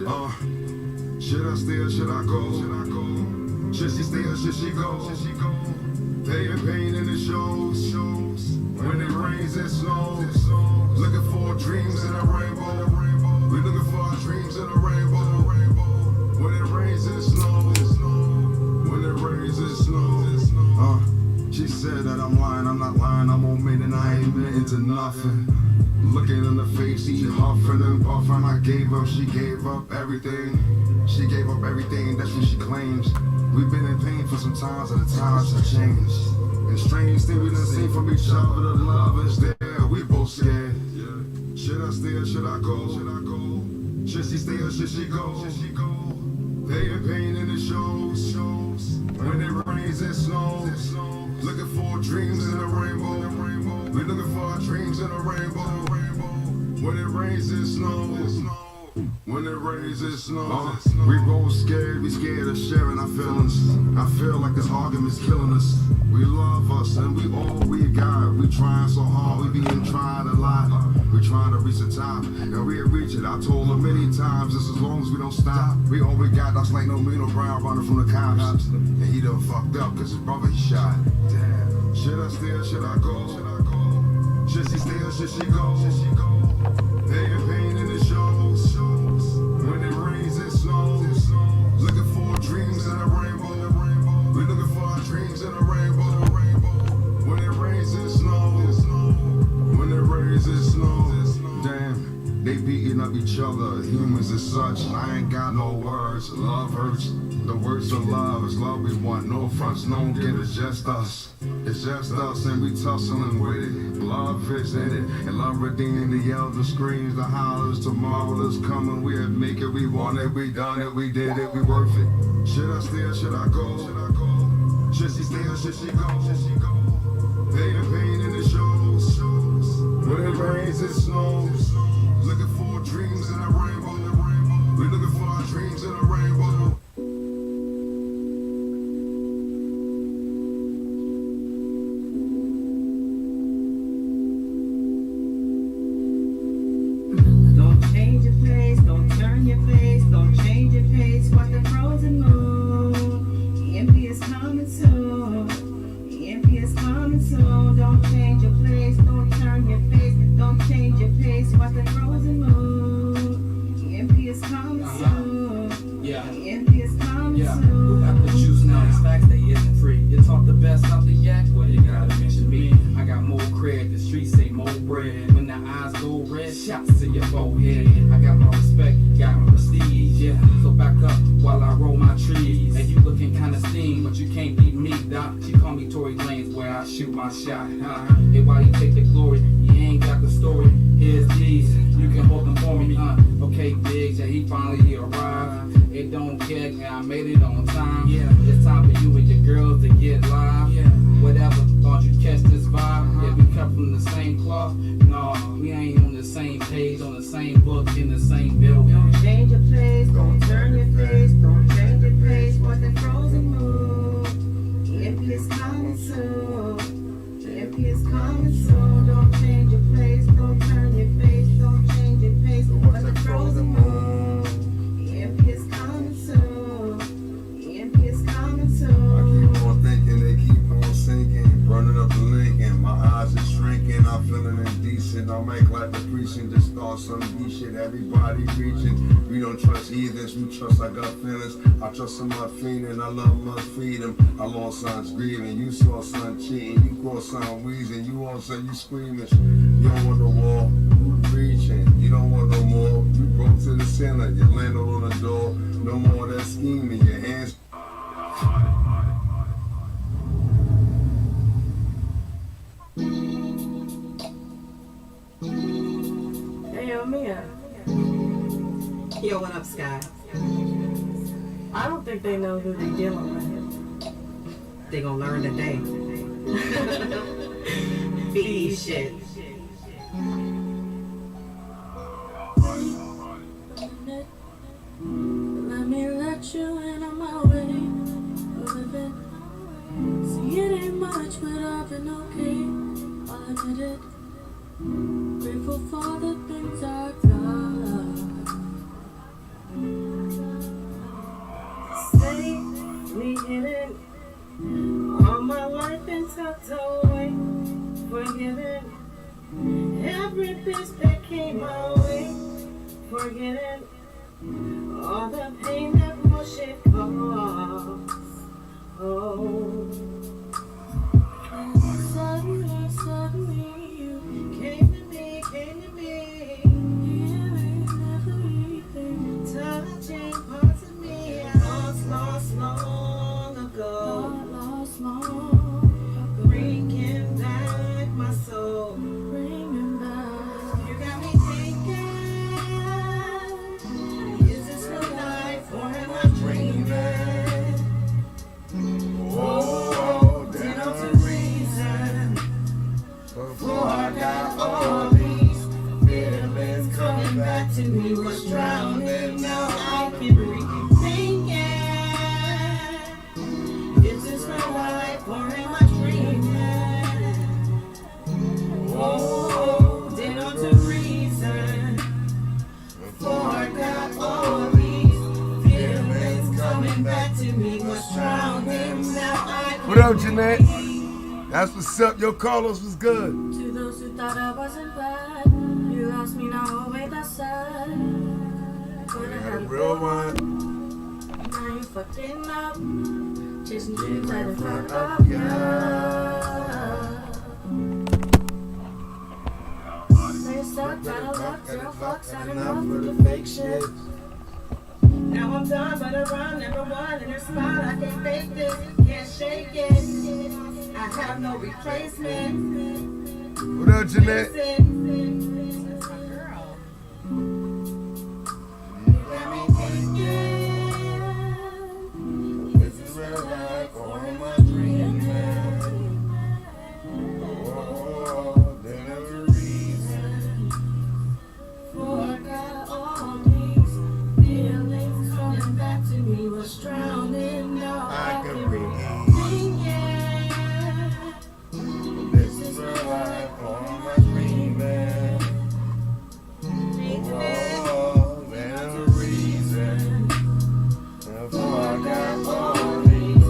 Should I stay or should I go? Should she stay or should she go? Pain in the shows. When it rains and snows. Looking for dreams in a rainbow. We're looking for our dreams in a rainbow. When it rains and snows. When it rains and snows. She said that I'm lying, I'm not lying, I'm omitting, I ain't been into nothing. Looking in the face, he huffing and puffing. I gave up, she gave up everything. She gave up everything, that's what she claims. We've been in pain for some times, and the times have changed. And strange thing we done seen from each other, the love is there, we both scared. Should I stay or should I go? Should she stay or should she go? Pain in the shows. When it rains and snows. Looking for dreams in a rainbow. We're looking for our dreams in a rainbow. When it rains and snows. When it rains and snows. We both scared, we scared of sharing our feelings. I feel like this argument's killing us. We love us and we all we got. We trying so hard, we being tried a lot. We trying to reach the top, and we'll reach it. I told her many times, just as long as we don't stop. We all we got, that's like no Nino Brown running from the cops. And he done fucked up, cause his brother he shot. Damn. Should I stay or should I go? Should she stay or should she go? Pain in the shows. When it rains and snows. Looking for dreams in a rainbow. We're looking for our dreams in a rainbow. When it rains and snows. When it rains and snows. Damn, they beating up each other. Humans as such. I ain't got no words. Love hurts. The words of love is love we want. No fronts, no get. It's just us. It's just us and we tussling with it. Love is in it. And love redeeming the elder screams, the hollers. Tomorrow is coming. We'll make it. We want it. We done it. We did it. We worth it. Should I stay or should I go? Should she stay or should she go? Pain in the shows. When it rains and snows. Looking for dreams in a rainbow. We're looking for our dreams in a rainbow. Don't change your place, don't turn your face, don't change your face. Watch the frozen moon. EMP is coming soon. EMP is coming soon. Don't change your place, don't turn your face, don't change your face. Watch the frozen moon. EMP is coming soon. Yeah. EMP is coming Yeah. soon. Who got the juice now? These facts they isn't free. You talk the best out the yak, well you gotta mention me. I got more cred, the streets say more bread. When the eyes go red, shots to your forehead. I got my respect, got my prestige, yeah. So back up while I roll my trees. And you looking kinda steam, but you can't beat me, doc. She call me Tory Lanez where I shoot my shot. Hey, why you take the glory? You ain't got the story. Here's these, you can hold them for me, Okay, Biggs, yeah, he finally arrived. It don't care, I made it on time. Yeah, it's time for you and your girls to get live. Yeah, whatever, thought you catch this vibe. Yeah, we cut from the same cloth. No, we ain't on the same page, on the same book, in the same building. Don't change your place, don't turn your face, don't change your place. Watch the frozen moon. EMP is coming soon. EMP is coming soon. Don't change your place, don't turn your face, don't change your pace. Watch the frozen moon. EMP is coming soon. EMP is coming soon. I keep on thinking, they keep on sinking. Running up the Lincoln, my eyes are shrinking. I'm feeling indecent. I make like the preaching, just start some B shit. Everybody reaching. We don't trust heathens, we trust our gut feelings. I trust in my feeling, I love my freedom. I lost sons grieving, you saw son cheating. You caught son wheezing, you all said you screaming. You don't want the wall, you preaching. You don't want no more, you broke to the center. You landed on the door, no more of that scheming. Your hands. Hey, yo, Mia. Yo, what up, Sky? I don't think they know who they dealing with. They gonna learn today. Be shit. Let me let you in on my way of living. See, it ain't much, but I've been okay. I'll admit it. Grateful for the things I've got. forgetting all my life been tucked away, forgetting every bitch that came my way, forgetting all the pain that bullshit caused. Oh, suddenly you came to me, healing everything, touching parts of me I lost long ago, bringing back my soul, bringing back. You got me thinking, is this real life or am I dreaming? Oh, then I'm the reason before I got all these feelings coming back to me, was drowning, now I can breathe. Thinking, is this real life or am I dreaming? Oh, then I'm the reason before I got all these feelings coming back to me, was drowning, now I can What up, Jeanette? That's what's up. Yo, Carlos was good. To those who thought I wasn't bad, you lost me, now oh wait, that's sad. Gonna Had a have real one. now you fucking up, chasing dreams right in front of ya. They stuck, got a luck, zero fucks, had enough with the fake shit. Now I'm done, but around number one in her spot. I can't fake this, can't shake it. I have no replacement. What up, Jeanette? That's my girl. Let me thinking, is this real life or am I dreaming? Oh, then I'm the reason for I got all these feelings coming back to me, was drowning, now I can breathe. This is real life or am I dreaming? Oh, then I'm the reason before I got all these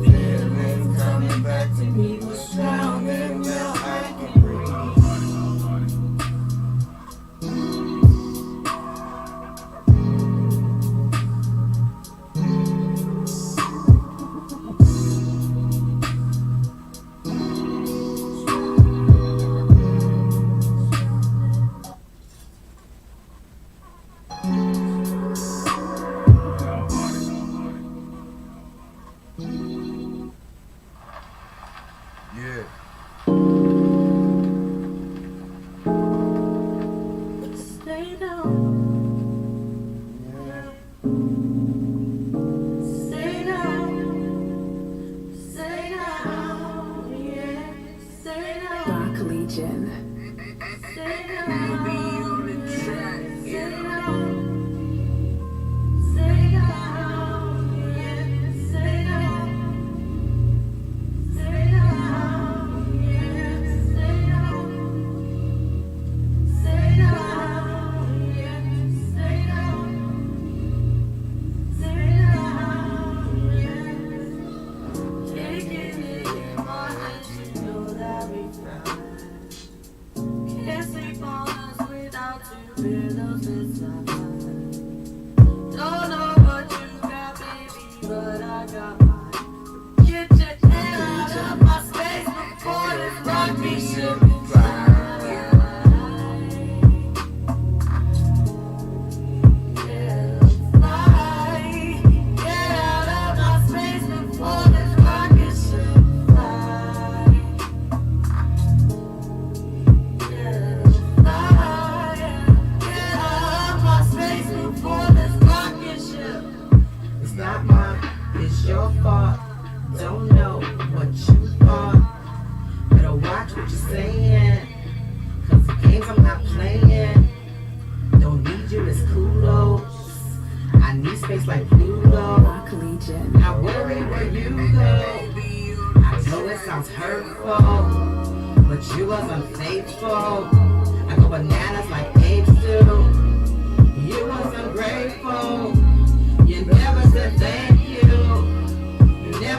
feelings coming back to me, was drowning, now I can breathe. Yeah. Stay down, stay down, stay down, yeah, stay down. Dark Legion. Stay down, stay down, stay down, yeah, stay down, stay down, yeah, stay down, stay down, yeah, stay down, stay down, yeah. Taking it in my hands, you know that we found. Can't sleep on us without two pillows inside. Don't know what you got, baby, but I got mine. Get your head out of my space before this rocky ship fly. Yeah, fly. Get out of my space before this rocky ship fly. It's not mine, it's your fault. Don't know what you thought. Better watch what you're saying, 'cause the games I'm not playing. Don't need you as kudos. I need space like Pluto. Dark Legion. I worry where you go. I know it sounds hurtful, but you was unfaithful. I go bananas like apes do. You was ungrateful. You never said thank you. You never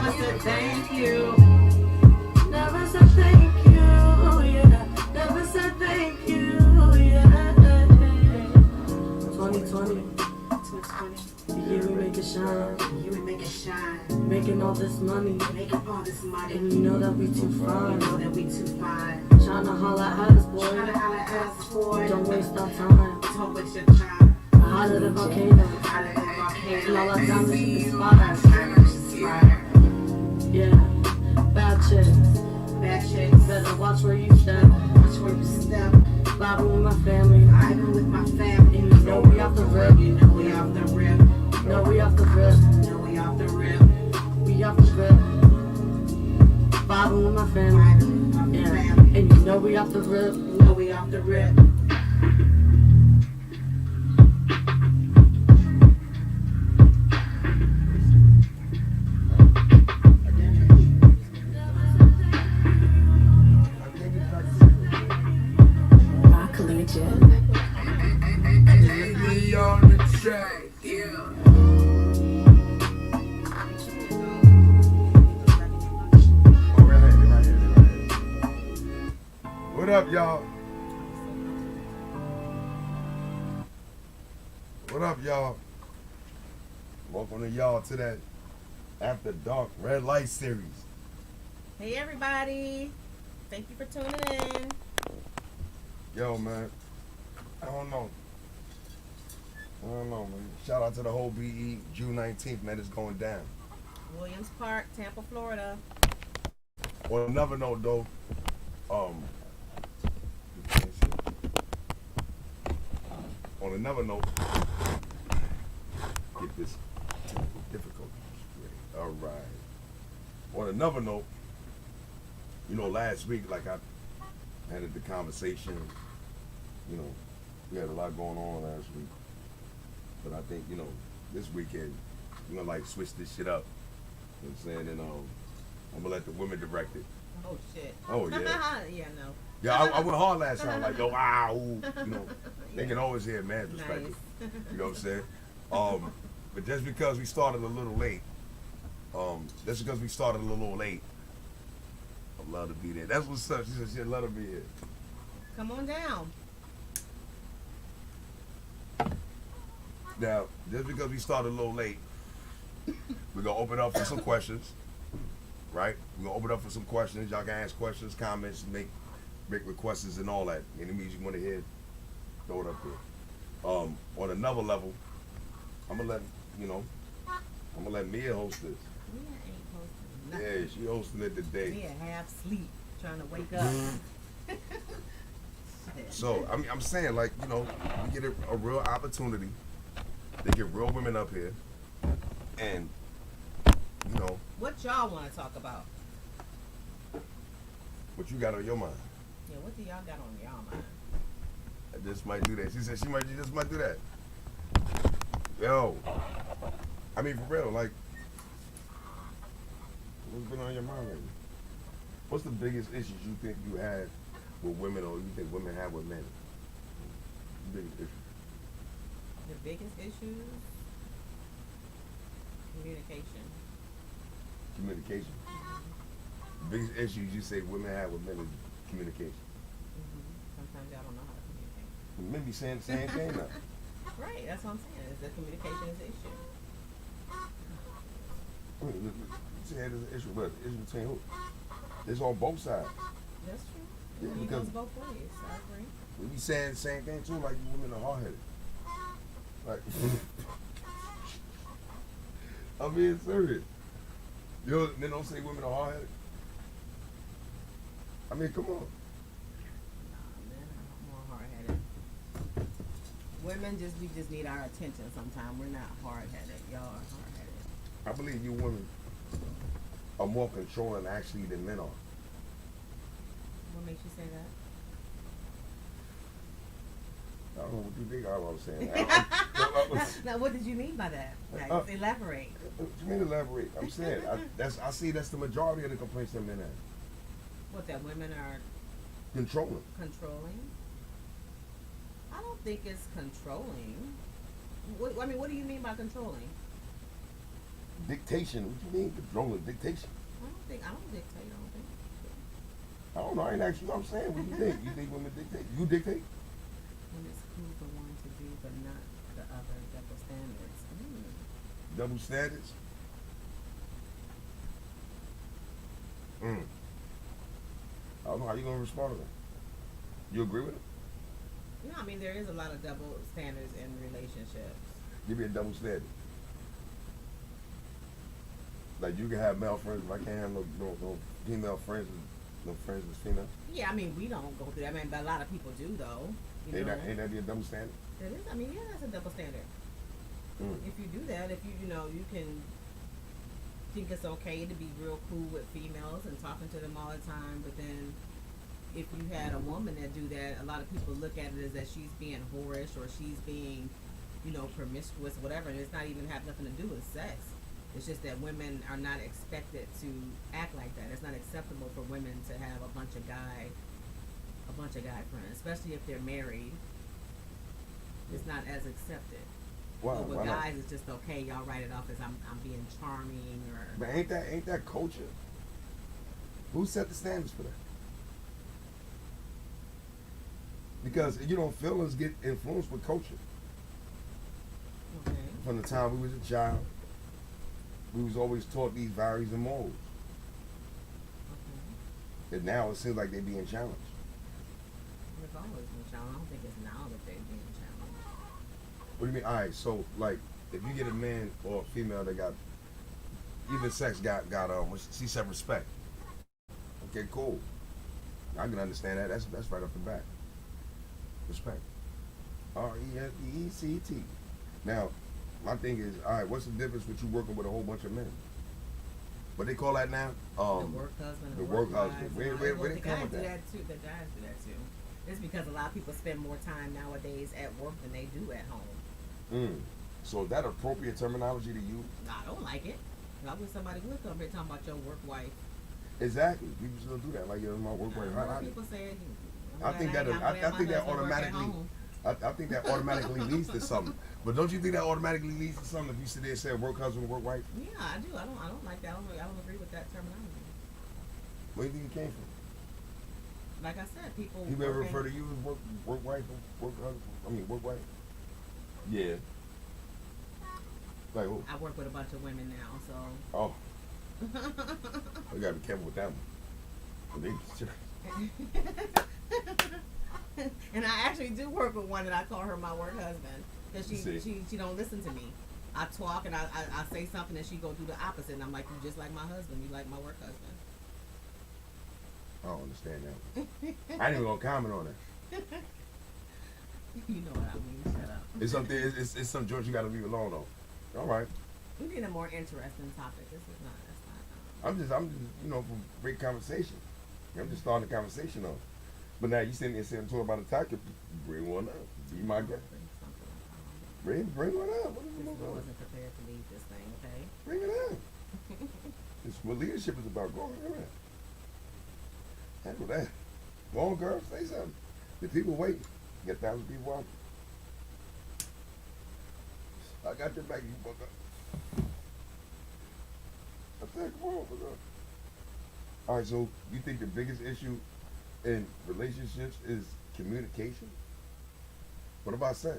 Yeah, we make it shine. You would make it shine. Making all this money. Making all this money. And you know that we too fine. know that we too fine. Tryna holla at us, boy. Tryna holla at us, boy. Don't waste our time. Don't waste your time. Hotter than volcano. Hotter than volcano. And all our diamonds should be spotted. Diamonds should spot. Yeah. Bad chicks. Bad chicks. Better watch where you step. Watch where you step. Vibing with my family. Vibing with my family. And you know we off the rip. You know we off the rip. No, we off the rip. You know we off the rip. We off the rip. Vibing with my family. Vibing with my Yeah. family. And you know we off the rip. You know we off the rip. Lately on the track, yeah. Oh, right here. What up, y'all? What up, y'all? Welcome to y'all to that After Dark Red Light Series. Hey everybody, thank you for tuning in. Yo, man. I don't know, man. Shout out to the whole BE. June 19th, man. It's going down. Williams Park, Tampa, Florida. On another note, though, on another note, get this difficult. All right. On another note, you know, last week, like I had the conversation, you know, we had a lot going on last week, but I think, you know, this weekend we're gonna like switch this shit up. You know what I'm saying? And I'm gonna let the women direct it. Oh shit. Oh yeah. Yeah, no. Yeah, I went hard last time. Like, yo, ah, ooh, you know, they can always hear a man's perspective. Nice. You know what I'm saying? But just because we started a little late, I'd love to be there. That's what's up. She said she'd love to be here. Come on down. Now, just because we started a little late, we're gonna open up for some questions, right? We're gonna open up for some questions. Y'all can ask questions, comments, make requests and all that. Any music you want to hear, throw it up there. On another level, I'm gonna let Mia host this. Mia ain't posting nothing. Yeah, she hosting it today. Mia half sleep, trying to wake up. So I'm saying, like, you know, we get a real opportunity. They get real women up here, and you know What y'all want to talk about? what you got on your mind. Yeah, what do y'all got on y'all mind? I just might do that. She said she just might do that. Yo, I mean, for real, like, what's been on your mind lately? What's the biggest issues you think you had with women, or you think women have with men? The biggest issue. The biggest issues? Communication. Communication. The biggest issues you say women have with men is communication. Sometimes y'all don't know how to communicate. Men be saying the same thing now. Right, that's what I'm saying. Is that communication is the issue. I mean, you say there's an issue, but the issue between who? It's on both sides. That's true. Yeah, It because- goes both ways. I agree. We be saying the same thing too, like you women are hard headed. Like, I'm being serious. Yo, men don't say women are hard headed. I mean, come on. Nah, men are more hard-headed. Women we just need our attention sometimes. We're not hard-headed. Y'all are hard-headed. I believe you women are more controlling actually than men are. What makes you say that? I don't know what you think I was saying. Now, what did you mean by that? Like, elaborate. What you mean elaborate? I'm saying I see that's the majority of the complaints that men have. What, that women are Controlling. controlling? I don't think it's controlling. What do you mean by controlling? Dictation. What you mean controlling? Dictation. I don't dictate. I don't think. I don't know. I ain't actually. I'm saying, what do you think? You think women dictate? You dictate? When it's who's the one to do, but not the other, double standards. double standards. I don't know how you gonna respond to that. You agree with it? You know, I mean, there is a lot of double standards in relationships. Give me a double standard. Like you can have male friends, but I can't have no female friends with no friends with female. Yeah, I mean, we don't go through that. I mean, but a lot of people do, though. You know? Ain't that be a double standard? It is. I mean, yeah, that's a double standard. If you do that, if you know, you can think it's okay to be real cool with females and talking to them all the time, but then if you had a woman that do that, a lot of people look at it as that she's being whorish or she's being, you know, promiscuous, whatever, and it's not even have nothing to do with sex. It's just that women are not expected to act like that. It's not acceptable for women to have a bunch of guy friends, especially if they're married. It's not as accepted. Wow, But with why not? guys, it's just okay. Y'all write it off as I'm being charming or. But ain't that culture? Who set the standards for that? Because you know, feelings get influenced with culture. Okay. From the time we was a child, we was always taught these values and morals. Okay. And now it seems like they're being challenged. It's always been challenged. I don't think it's now that they're being challenged. What do you mean? All right, so like, if you get a man or a female that got even sex got she said respect. Okay, cool. I can understand that. That's right off the bat. Respect. RESPECT. Now, my thing is, all right, what's the difference with you working with a whole bunch of men? What they call that now? The work husband. The and work wife, husband. and Where all they the come guys with do that? that too. The guys do that too. It's because a lot of people spend more time nowadays at work than they do at home. So is that appropriate terminology to use? I don't like it. I wish somebody would come here talking about your work wife. Exactly. People still do that. Like, my work wife. People say it. I think that automatically. I think that automatically leads to something. But don't you think that automatically leads to something if you sit there and say work husband, work wife? Yeah, I do. I don't like that. I don't agree with that terminology. Where do you think it came from? Like I said, people. You ever refer to you as work wife, work husband? I mean, work wife. Yeah. Like who? I work with a bunch of women now, so. Oh. You gotta be careful with that one. And I actually do work with one, and I call her my work husband because she don't listen to me. I talk and I say something, and she go do the opposite, and I'm like, you just like my husband. You like my work husband. I don't understand that. I ain't even gonna comment on that. You know what I mean? Shut up. It's something. It's some joints you gotta leave alone though. All right. We need a more interesting topic. This is not. That's not. I'm just, you know, for great conversation. I'm just starting the conversation off. But now you sitting there saying talk about a topic, bring one up. Be my guest. Bring one up. I wasn't prepared to leave this thing. Okay. Bring it up. It's what leadership is about. Go on, handle that. Go on, girl. Say something. The people waiting. You got 1,000 people watching. I got your back. You fuck up. I said, come on, fuck up. All right, so you think the biggest issue in relationships is communication? What about sex?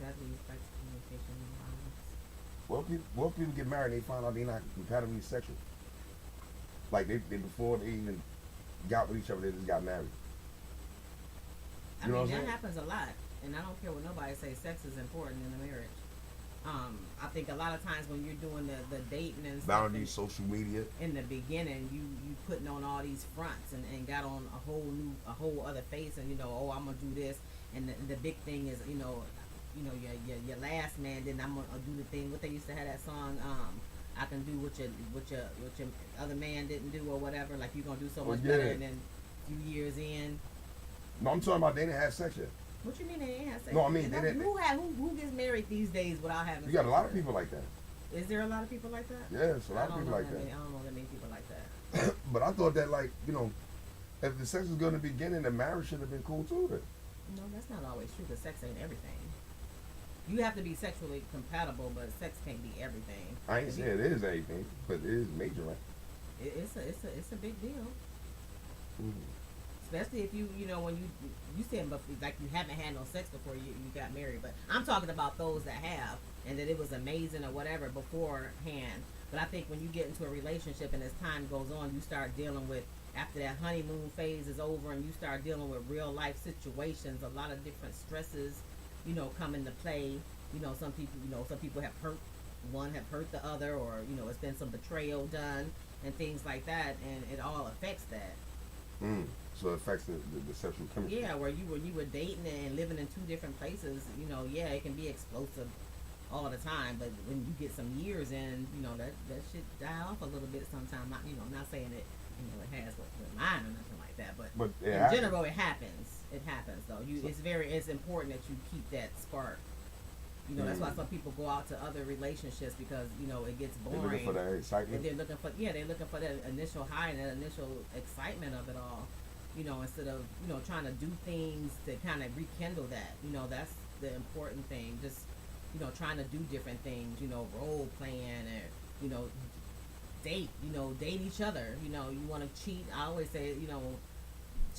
That leads back to communication and violence. What people get married and they find out they're not compatibly sexual? Like they before they even got with each other, they just got married. I mean, that happens a lot, and I don't care what nobody says. Sex is important in a marriage. I think a lot of times when you're doing the dating and stuff, Boundaries, social media. in the beginning, you putting on all these fronts and got on a whole other face, and you know, oh, I'm gonna do this, and the big thing is, you know, your last man, then I'm gonna do the thing. What they used to have that song, I can do what your other man didn't do or whatever. Like you're gonna do so much better, and then a few years in. No, I'm talking about they didn't have sex yet. What you mean they ain't have sex? No, I mean they didn't. Who gets married these days without having? You got a lot of first? people like that. Is there a lot of people like that? Yeah, it's a lot of people like that. I don't know that many people like that. But I thought that, like, you know, if the sex was good in the beginning, the marriage should have been cool too. Then. No, that's not always true. Because sex ain't everything. You have to be sexually compatible, but sex can't be everything. I ain't saying it is anything, but it is major, right? It's a big deal. Mm-hmm. especially if you know when you said before, like you haven't had no sex before you got married, but I'm talking about those that have and that it was amazing or whatever beforehand. But I think when you get into a relationship and as time goes on, you start dealing with, after that honeymoon phase is over and you start dealing with real life situations, a lot of different stresses, you know, come into play. You know, some people have hurt the other, or you know, it's been some betrayal done and things like that, and it all affects that. So it affects the sexual chemistry. Yeah, where you were dating and living in two different places, you know, yeah, it can be explosive all the time, but when you get some years in, you know, that shit die off a little bit sometimes. Not, you know, not saying it, you know, it has with mine or nothing like that, but in general it happens. It happens though. It's important that you keep that spark. You know, that's why some people go out to other relationships, because, you know, it gets boring. They're looking for that excitement. And they're looking for that initial high and that initial excitement of it all. You know, instead of, you know, trying to do things to kind of rekindle that. You know, that's the important thing. Just, you know, trying to do different things. You know, role playing, or, you know, date each other. You know, you want to cheat. I always say, you know,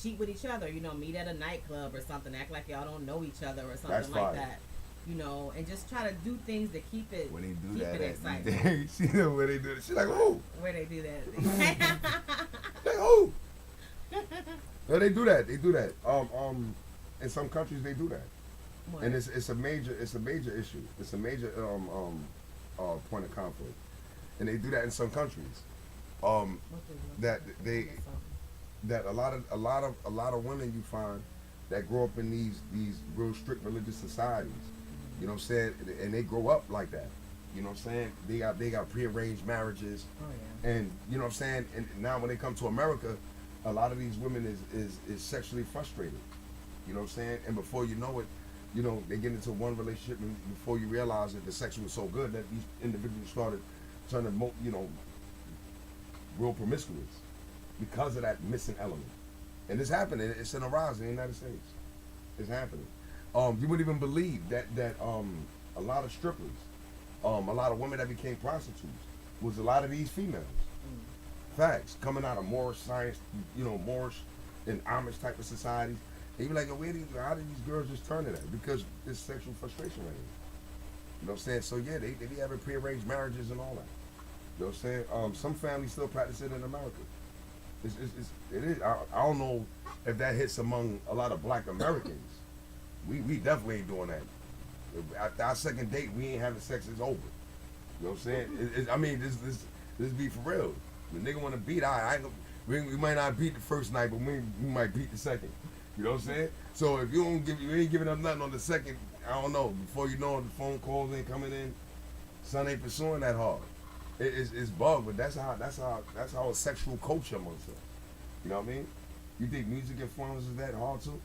cheat with each other. You know, meet at a nightclub or something. Act like y'all don't know each other or something like that. You know, and just try to do things to keep it when they do keep that, it exciting. See them when they do that. She's like, oh. Where they do that? Like, oh. No, they do that. They do that. In some countries they do that, and it's a major issue. It's a major point of conflict, and they do that in some countries. That a lot of women you find that grow up in these real strict religious societies, you know what I'm saying, and they grow up like that, you know what I'm saying, they got prearranged marriages, and you know what I'm saying, and now when they come to America, a lot of these women is sexually frustrated, you know what I'm saying, and before you know it, you know, they get into one relationship, and before you realize that the sex was so good that these individuals started turning, you know, real promiscuous because of that missing element. And it's happening. It's in a rise in the United States. It's happening. You wouldn't even believe that a lot of strippers, a lot of women that became prostitutes, was a lot of these females. Facts. Coming out of Moorish science, you know, Moorish and Amish type of societies. And you're like, how did these girls just turn to that? Because there's sexual frustration right here. You know what I'm saying? So yeah, they be having prearranged marriages and all that. You know what I'm saying? Some families still practice it in America. It is. I don't know if that hits among a lot of black Americans. We definitely ain't doing that. After our second date, we ain't having sex. It's over. You know what I'm saying? I mean, this be for real. The nigga want to beat. We might not beat the first night, but we might beat the second. You know what I'm saying? So if you ain't giving up nothing on the second, I don't know. Before you know it, the phone calls ain't coming in. Son ain't pursuing that hard. It's bugged, but that's how a sexual culture amongst us. You know what I mean? You think music influences that hard too?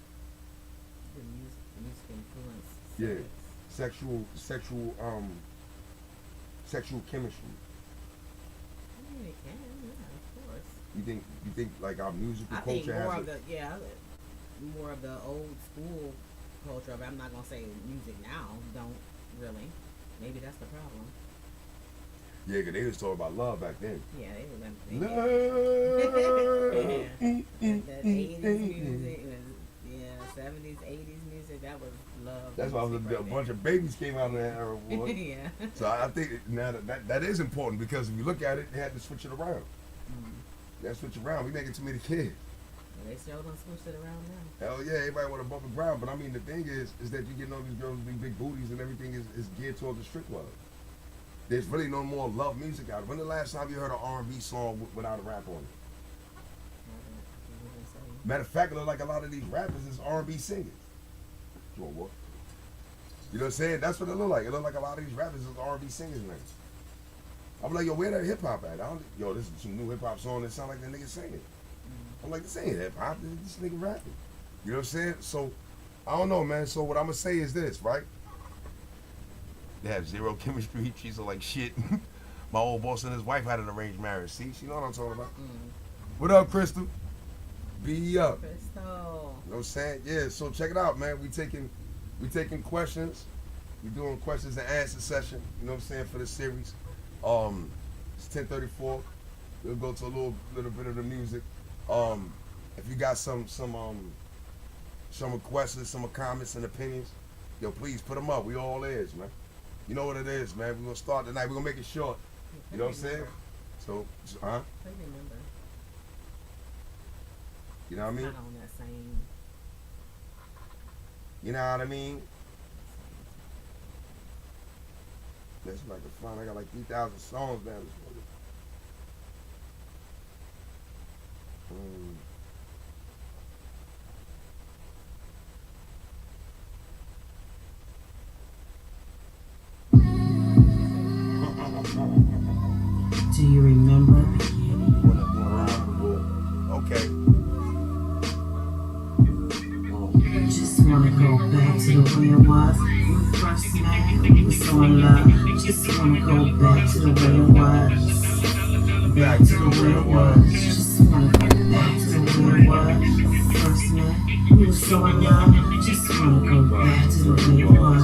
The music influence. Yeah, sexual chemistry. I mean, it can, yeah, of course. You think like our musical culture has more of the old school culture of it. I'm not gonna say music now don't really. Maybe that's the problem. Yeah, because they was talking about love back then. Yeah, they Love. that 80s music was, 70s, 80s music, that was love. That's why a bunch of babies came out of that era. Boy. Yeah. So I think now that is important, because if you look at it, they had to switch it around. They had to switch around. We making too many kids. Well, they still done switch it around now. Hell yeah, everybody want to bump the ground, but I mean the thing is that you getting all these girls with these big booties and everything is geared towards the strip club. There's really no more love music out. When the last time you heard an R&B song without a rap on it? Matter of fact, it look like a lot of these rappers is R&B singers. You want what? You know what I'm saying? That's what it look like. It look like a lot of these rappers is R&B singers now. I'm like, yo, where that hip hop at? Yo, this is some new hip hop song that sound like the nigga singing. I'm like, this ain't hip hop. This nigga rapping. You know what I'm saying? So, I don't know, man. So what I'm gonna say is this, right? They have zero chemistry. She's like shit. My old boss and his wife had an arranged marriage. See, she know what I'm talking about. What up, Crystal? Be up. Crystal. You know what I'm saying? Yeah. So check it out, man. We taking questions. We doing questions and answer session. You know what I'm saying, for the series. It's 10:34. We'll go to a little bit of the music. If you got some requests, some comments and opinions, yo, please put them up. We all is, man. You know what it is, man. We're gonna start tonight. We're gonna make it short. You know what I'm saying? So, huh? Play Remember. You know what I mean? Kind of on that same. You know what I mean? That's like a fun. I got like 3,000 songs down this morning. Do you remember? Okay. Just wanna go back to the way it was when we first met. We were so in love. Just wanna go back to the way it was. Back to the way it was. Just wanna go back to the way it was when we first met. We were so in love. Just wanna go back to the way it was.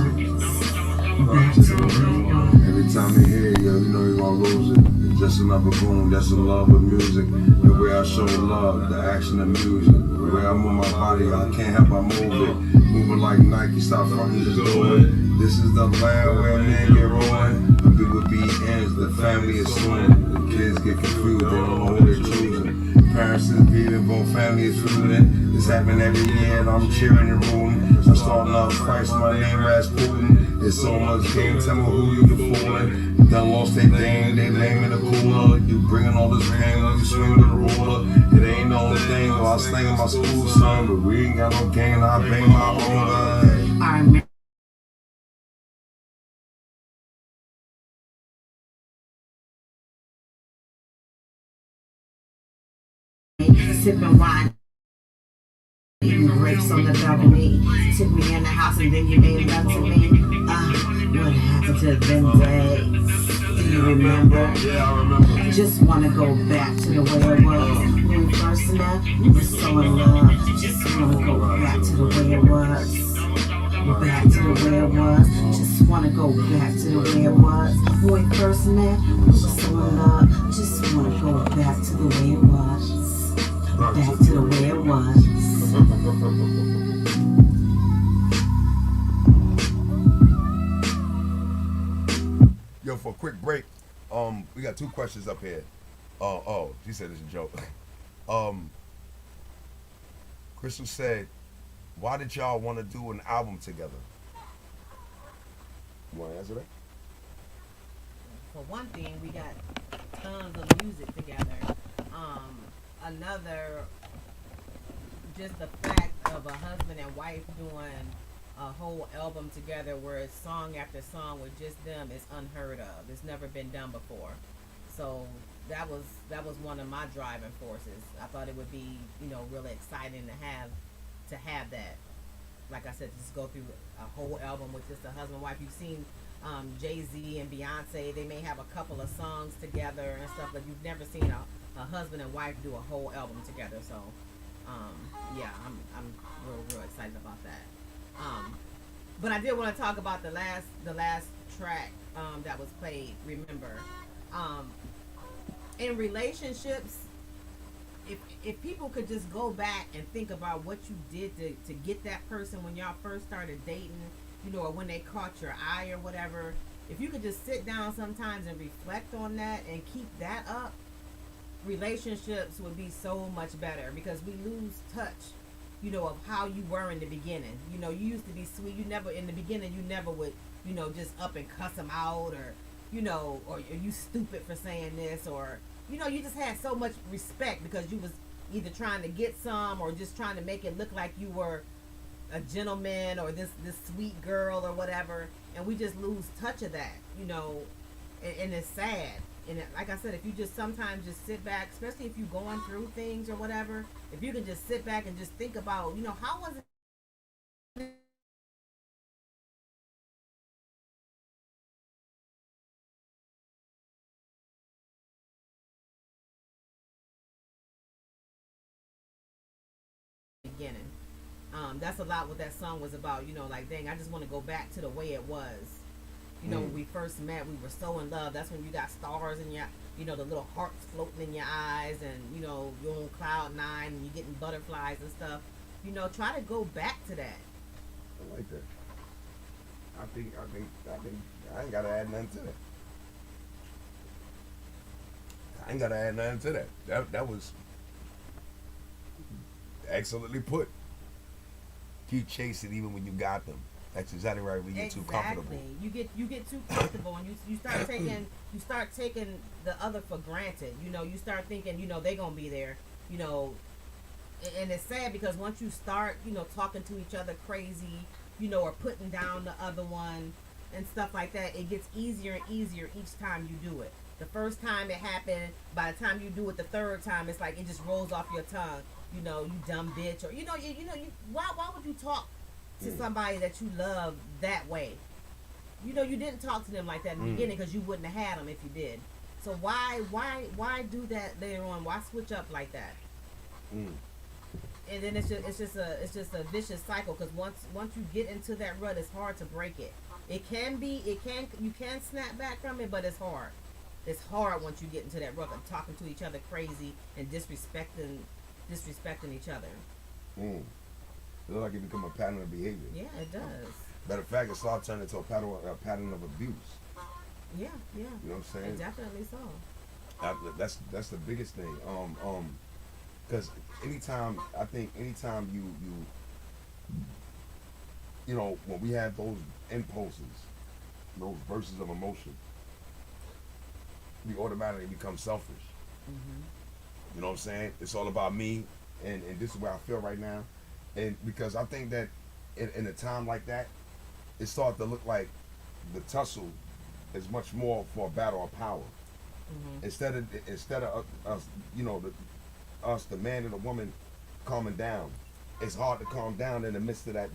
Back to the way it was. Every time you hear it, yo, you know you're gonna lose it. Just another boom, that's the love of music. The way I show love, the action of music. The way I move my body, I can't help but move it. Moving like Nike, stop fronting, just do it. This is the land where men get ruined. The people be ends, the family is suing. The kids get confused, they don't know who they're choosing. Parents is leaving, both family is losing. This happen every year, and I'm cheering and rooting. I'm starting off fights, my name Rasputin. There's so much game, tell me who you can fool in. You done lost their game, they lame in the cooler. You bringing all this pain when you swing with a ruler. It ain't no thing, well I sling in my school son. But we ain't got no game, I bang my own gun. I remember. Sipping wine, eating grapes on the balcony. Took me in the house and then you made love to me. What happened to them days? Do you remember? Yeah, I remember. Just wanna go back to the way it was when we first met. We were so in love. Just wanna go back to the way it was. Back to the way it was. Just wanna go back to the way it was when we first met. We were so in love. Just wanna go back to the way it was. Back to the way it was. Yo, for a quick break, we got two questions up here. She said it's a joke. Crystal said, why did y'all want to do an album together? You want to answer that? For one thing, we got tons of music together. Another, just the fact of a husband and wife doing a whole album together where it's song after song with just them is unheard of. It's never been done before. So that was one of my driving forces. I thought it would be, really exciting to have that. Like I said, just go through a whole album with just a husband and wife. You've seen Jay-Z and Beyonce, they may have a couple of songs together and stuff, but you've never seen a husband and wife do a whole album together. So yeah, I'm real excited about that. But I did want to talk about the last track that was played, Remember. In relationships, if people could just go back and think about what you did to get that person when y'all first started dating, or when they caught your eye or whatever, if you could just sit down sometimes and reflect on that and keep that up, relationships would be so much better, because we lose touch, of how you were in the beginning. You used to be sweet. You never, in the beginning, you never would, just up and cuss them out, or, or you stupid for saying this, or, you just had so much respect because you was either trying to get some or just trying to make it look like you were a gentleman or this sweet girl or whatever, and we just lose touch of that, and it's sad. And like I said, if you just sometimes just sit back, especially if you're going through things or whatever, if you can just sit back and just think about, how was it beginning. That's a lot what that song was about, like, dang, I just want to go back to the way it was, we we first met, we were so in love. That's when you got stars in your, you know, the little hearts floating in your eyes, and you know you're on cloud nine, and you're getting butterflies and stuff. You know, try to go back to that. I like that. I think I ain't gotta add nothing to that. I ain't gotta add nothing to that. That was excellently put. Keep chasing even when you got them. That's exactly right. We get too comfortable. You get too comfortable, and you start taking the other for granted. You know, you start thinking, you know, they gonna be there. You know, and it's sad because once you start, you know, talking to each other crazy, you know, or putting down the other one and stuff like that, it gets easier and easier each time you do it. The first time it happened, by the time you do it the third time, it's like it just rolls off your tongue. You know, you dumb bitch, or you know, why would you talk to somebody that you love that way? You know, you didn't talk to them like that in the beginning because you wouldn't have had them if you did. So why do that later on? Why switch up like that? And then it's just a vicious cycle, because once you get into that rut, it's hard to break it. You can snap back from it, but it's hard. It's hard once you get into that rut of talking to each other crazy and disrespecting each other. It looks like it become a pattern of behavior. Yeah, it does. Matter of fact, it starts turning into a pattern of abuse. Yeah. You know what I'm saying? Definitely so. That's the biggest thing. Because anytime you know, when we have those impulses, those bursts of emotion, we automatically become selfish. You know what I'm saying? It's all about me, and this is where I feel right now. And because I think that in a time like that, it starts to look like the tussle is much more for a battle of power. Instead of us, you know, us, the man and the woman, calming down. It's hard to calm down in the midst of that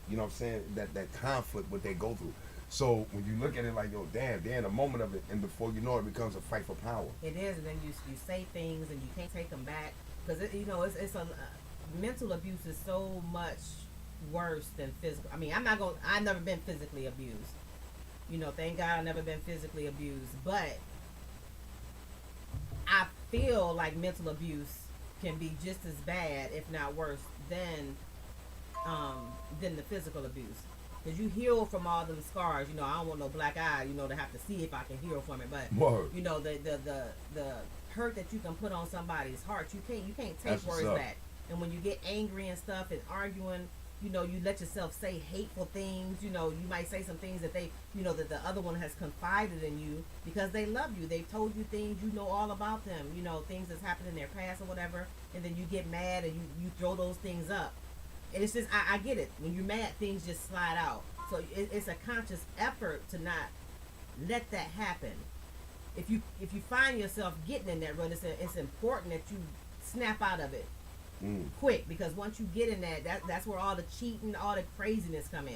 you know what I'm saying, that conflict what they go through. So when you look at it like, yo, damn, they're in a moment of it, and before you know it, becomes a fight for power. It is, and then you say things and you can't take them back, because you know it's a mental abuse is so much worse than physical. I mean, I've never been physically abused. You know, thank God I've never been physically abused, but I feel like mental abuse can be just as bad, if not worse, than the physical abuse. Because you heal from all them scars. You know, I don't want no black eye, you know, to have to see if I can heal from it. But Word. you know, the hurt that you can put on somebody's heart, you can't take That's words what's up. back. And when you get angry and stuff and arguing, you know, you let yourself say hateful things. You know, you might say some things that they, you know, that the other one has confided in you because they love you. They've told you things you know all about them. You know, things that's happened in their past or whatever. And then you get mad and you throw those things up. And it's just, I get it. When you're mad, things just slide out. So it's a conscious effort to not let that happen. If you find yourself getting in that rut, it's important that you snap out of it quick, because once you get in that's where all the cheating, all the craziness come in,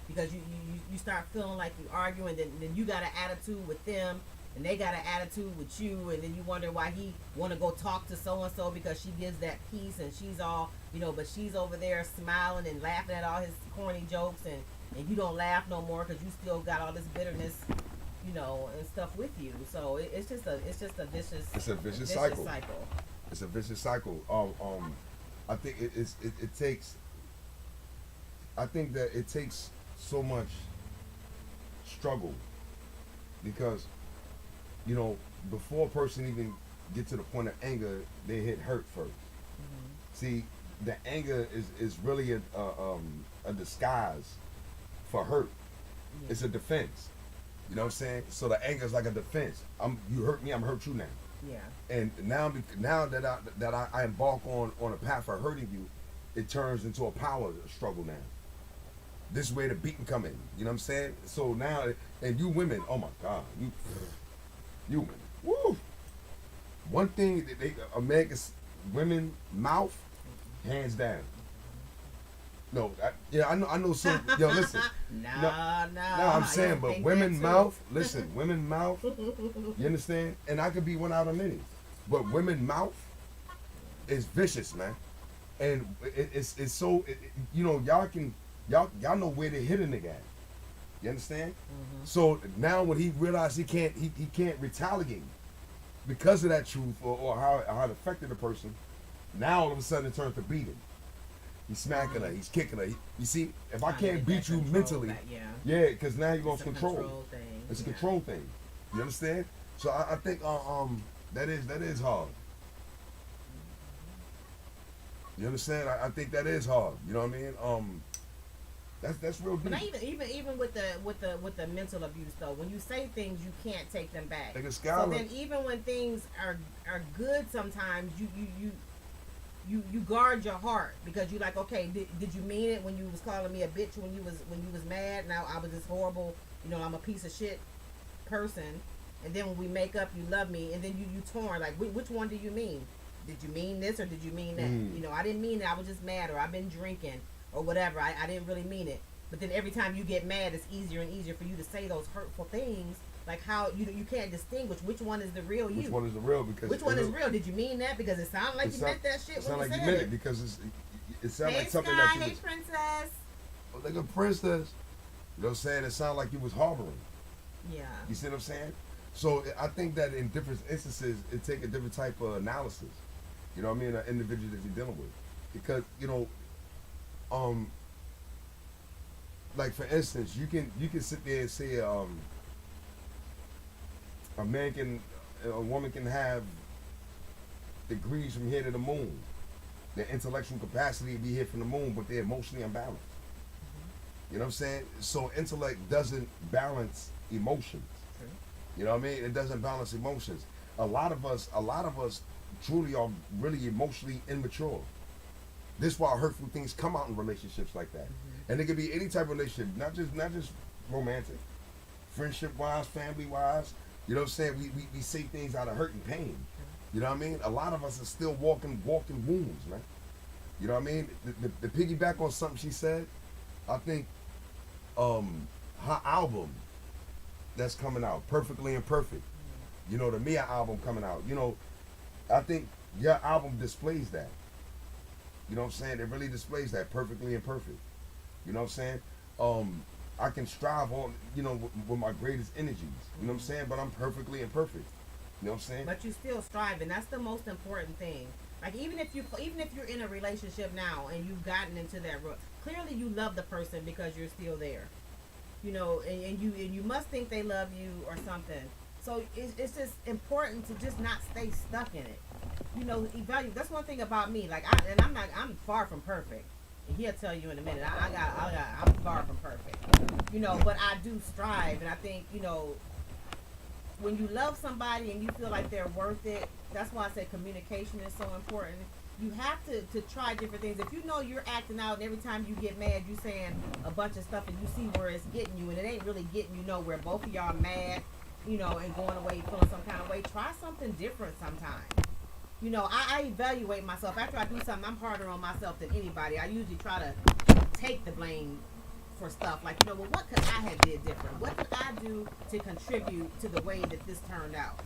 because you start feeling like you're arguing, then you got an attitude with them, and they got an attitude with you, and then you wonder why he want to go talk to so and so because she gives that peace, and she's all, you know, but she's over there smiling and laughing at all his corny jokes, and you don't laugh no more because you still got all this bitterness, you know, and stuff with you. So it's just a vicious. It's a vicious cycle. It's a vicious cycle. I think it takes. I think that it takes so much struggle, because, you know, before a person even get to the point of anger, they hit hurt first. See, the anger is really a disguise for hurt. It's a defense. You know what I'm saying? So the anger is like a defense. You hurt me, I'm hurt you now. Yeah. And now that I embark on a path for hurting you, it turns into a power struggle now. This is where the beating come in. You know what I'm saying? So now, and you women, oh my God, you women, woo! One thing that America's women mouth, hands down. No, I know some. Yo, listen. No, I'm saying, but women mouth. Listen, women mouth. You understand? And I could be one out of many, but women mouth is vicious, man. And it's so. You know, y'all know where to hit a nigga at. You understand? So now when he realized he can't retaliate because of that truth or how it affected the person, now all of a sudden it turns to beating. He's smacking her, he's kicking her. You see, if I can't beat you mentally, yeah, because now you lost control. It's a control thing. You understand? So I think that is hard. You understand? I think that is hard. You know what I mean? That's real deep. But even with the mental abuse though, when you say things you can't take them back. Like a So scholar. then even when things are good, sometimes you guard your heart because you like, okay, did you mean it when you was calling me a bitch when you was mad? Now I was this horrible, I'm a piece of shit person, and then when we make up, you love me, and then you torn like which one do you mean? Did you mean this or did you mean that? I didn't mean it. I was just mad, or I've been drinking, or whatever. I didn't really mean it. But then every time you get mad, it's easier and easier for you to say those hurtful things. Like how you can't distinguish which one is the real you. Which one is the real? Because which one is real? Did you mean that? Because it sounded like you meant that shit. It sounded like you you said meant it. it because it sounded Hey like something Sky, that you hey was. princess. Oh, like a princess. You know what I'm saying? It sounded like you was harboring. Yeah. You see what I'm saying? So I think that in different instances, it take a different type of analysis. You know what I mean? An individual that you're dealing with, because like for instance, you can sit there and say a woman can have degrees from here to the moon. Their intellectual capacity to be here from the moon, but they're emotionally unbalanced. You know what I'm saying? So intellect doesn't balance emotions. You know what I mean? It doesn't balance emotions. A lot of us truly are really emotionally immature. This is why hurtful things come out in relationships like that. And it could be any type of relationship, not just romantic, friendship wise, family wise. You know what I'm saying? We say things out of hurt and pain. You know what I mean? A lot of us are still walking wounds, man. You know what I mean? The piggyback on something she said, I think her album that's coming out, Perfectly Imperfect. The Mia album coming out. I think your album displays that. You know what I'm saying? It really displays that, Perfectly Imperfect. You know what I'm saying? I can strive on, with my greatest energies. You know what I'm saying? But I'm perfectly imperfect. You know what I'm saying? But you still striving. That's the most important thing. Like even if you're in a relationship now and you've gotten into that rut, clearly you love the person because you're still there. And you must think they love you or something. So it's just important to just not stay stuck in it. Evaluate. That's one thing about me. Like I'm far from perfect. And he'll tell you in a minute. I'm far from perfect. But I do strive, and I think when you love somebody and you feel like they're worth it, that's why I say communication is so important. You have to try different things. If you're acting out and every time you get mad, you saying a bunch of stuff and you see where it's getting you and it ain't really getting you nowhere. Both of y'all mad, and going away feeling some kind of way. Try something different sometime. I evaluate myself. After I do something, I'm harder on myself than anybody. I usually try to take the blame for stuff. Like, what could I have did different? What could I do to contribute to the way that this turned out?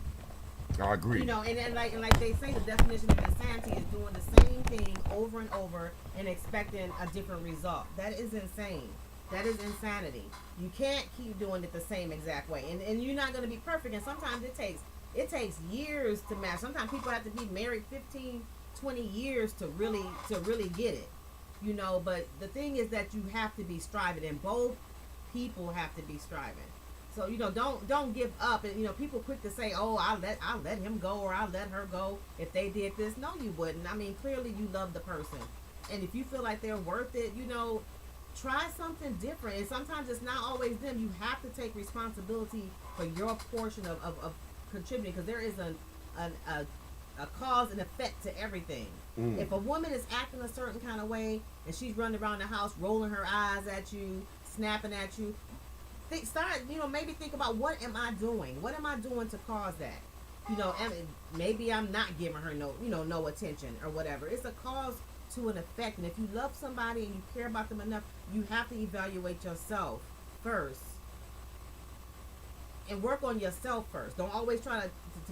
I agree. And like they say, the definition of insanity is doing the same thing over and over and expecting a different result. That is insane. That is insanity. You can't keep doing it the same exact way. And you're not going to be perfect. And sometimes it takes years to match. Sometimes people have to be married 15, 20 years to really get it. But the thing is that you have to be striving, and both people have to be striving. So don't give up. And people quick to say, "Oh, I'll let him go or I'll let her go if they did this." No, you wouldn't. I mean, clearly you love the person, and if you feel like they're worth it, try something different. And sometimes it's not always them. You have to take responsibility for your portion of contributing, because there is a cause and effect to everything. If a woman is acting a certain kind of way and she's running around the house rolling her eyes at you, snapping at you, maybe think about, what am I doing? What am I doing to cause that? Maybe I'm not giving her no attention or whatever. It's a cause to an effect. And if you love somebody and you care about them enough, you have to evaluate yourself first and work on yourself first. Don't always try to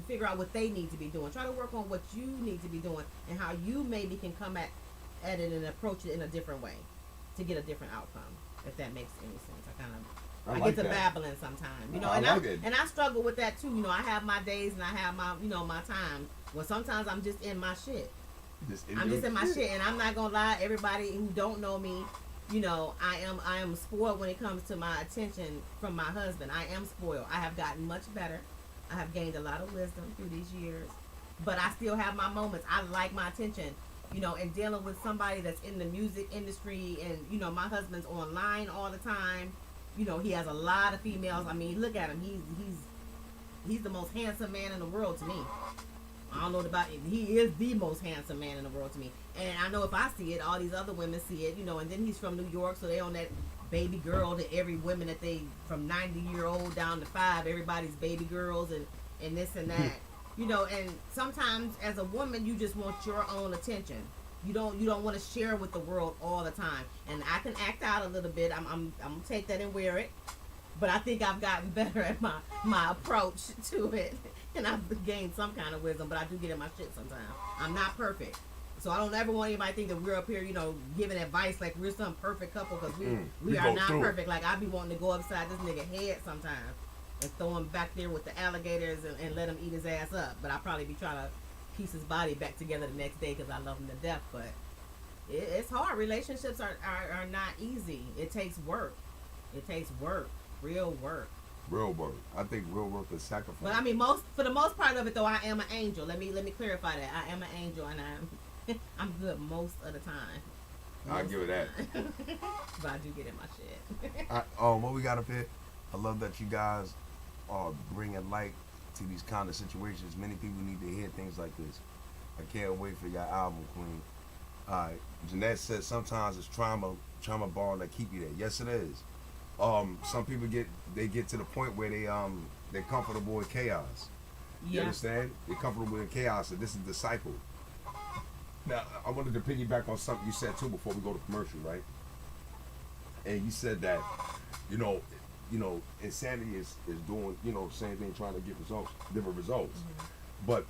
figure out what they need to be doing. Try to work on what you need to be doing and how you maybe can come at it and approach it in a different way to get a different outcome, if that makes any sense. I kind of I I like get to that. babbling sometimes, you know, I and like it. I struggle with that too. You know, I have my days and I have my, you know, my times. Well, sometimes I'm just in my shit. I'm just in my shit, and I'm not gonna lie. Everybody who don't know me, you know, I am spoiled when it comes to my attention from my husband. I am spoiled. I have gotten much better. I have gained a lot of wisdom through these years, but I still have my moments. I like my attention, you know, and dealing with somebody that's in the music industry, and you know, my husband's online all the time. You know, he has a lot of females. I mean, look at him. He's the most handsome man in the world to me. I don't know about it. He is the most handsome man in the world to me. And I know if I see it, all these other women see it, you know, and then he's from New York, so they on that baby girl to every woman that they, from 90-year-old down to 5, everybody's baby girls and this and that. You know, and sometimes as a woman, you just want your own attention. You don't want to share with the world all the time. And I can act out a little bit. I'm gonna take that and wear it. But I think I've gotten better at my approach to it. And I've gained some kind of wisdom, but I do get in my shit sometimes. I'm not perfect. So I don't ever want anybody to think that we're up here, you know, giving advice like we're some perfect couple, because we are go not through it. perfect. Like I be wanting to go upside this nigga head sometimes and throw him back there with the alligators and let him eat his ass up. But I probably be trying to piece his body back together the next day because I love him to death. But it's hard. Relationships are not easy. It takes work. It takes work. Real work. Real work. I think real work is sacrifice. But I mean, for the most part of it, though, I am an angel. Let me clarify that. I am an angel, and I'm good most of the time. I'll give it that. But I do get in my shit. What we got up here? I love that you guys are bringing light to these kind of situations. Many people need to hear things like this. I can't wait for your album, Queen. Jeanette said sometimes it's trauma bond that keep you there. Yes, it is. Some people get to the point where they're comfortable in chaos. You Yeah. understand? They're comfortable in chaos, and this is the cycle. Now, I wanted to piggyback on something you said too before we go to commercial, right? And you said that, you know, insanity is doing, you know, same thing, trying to get different results. But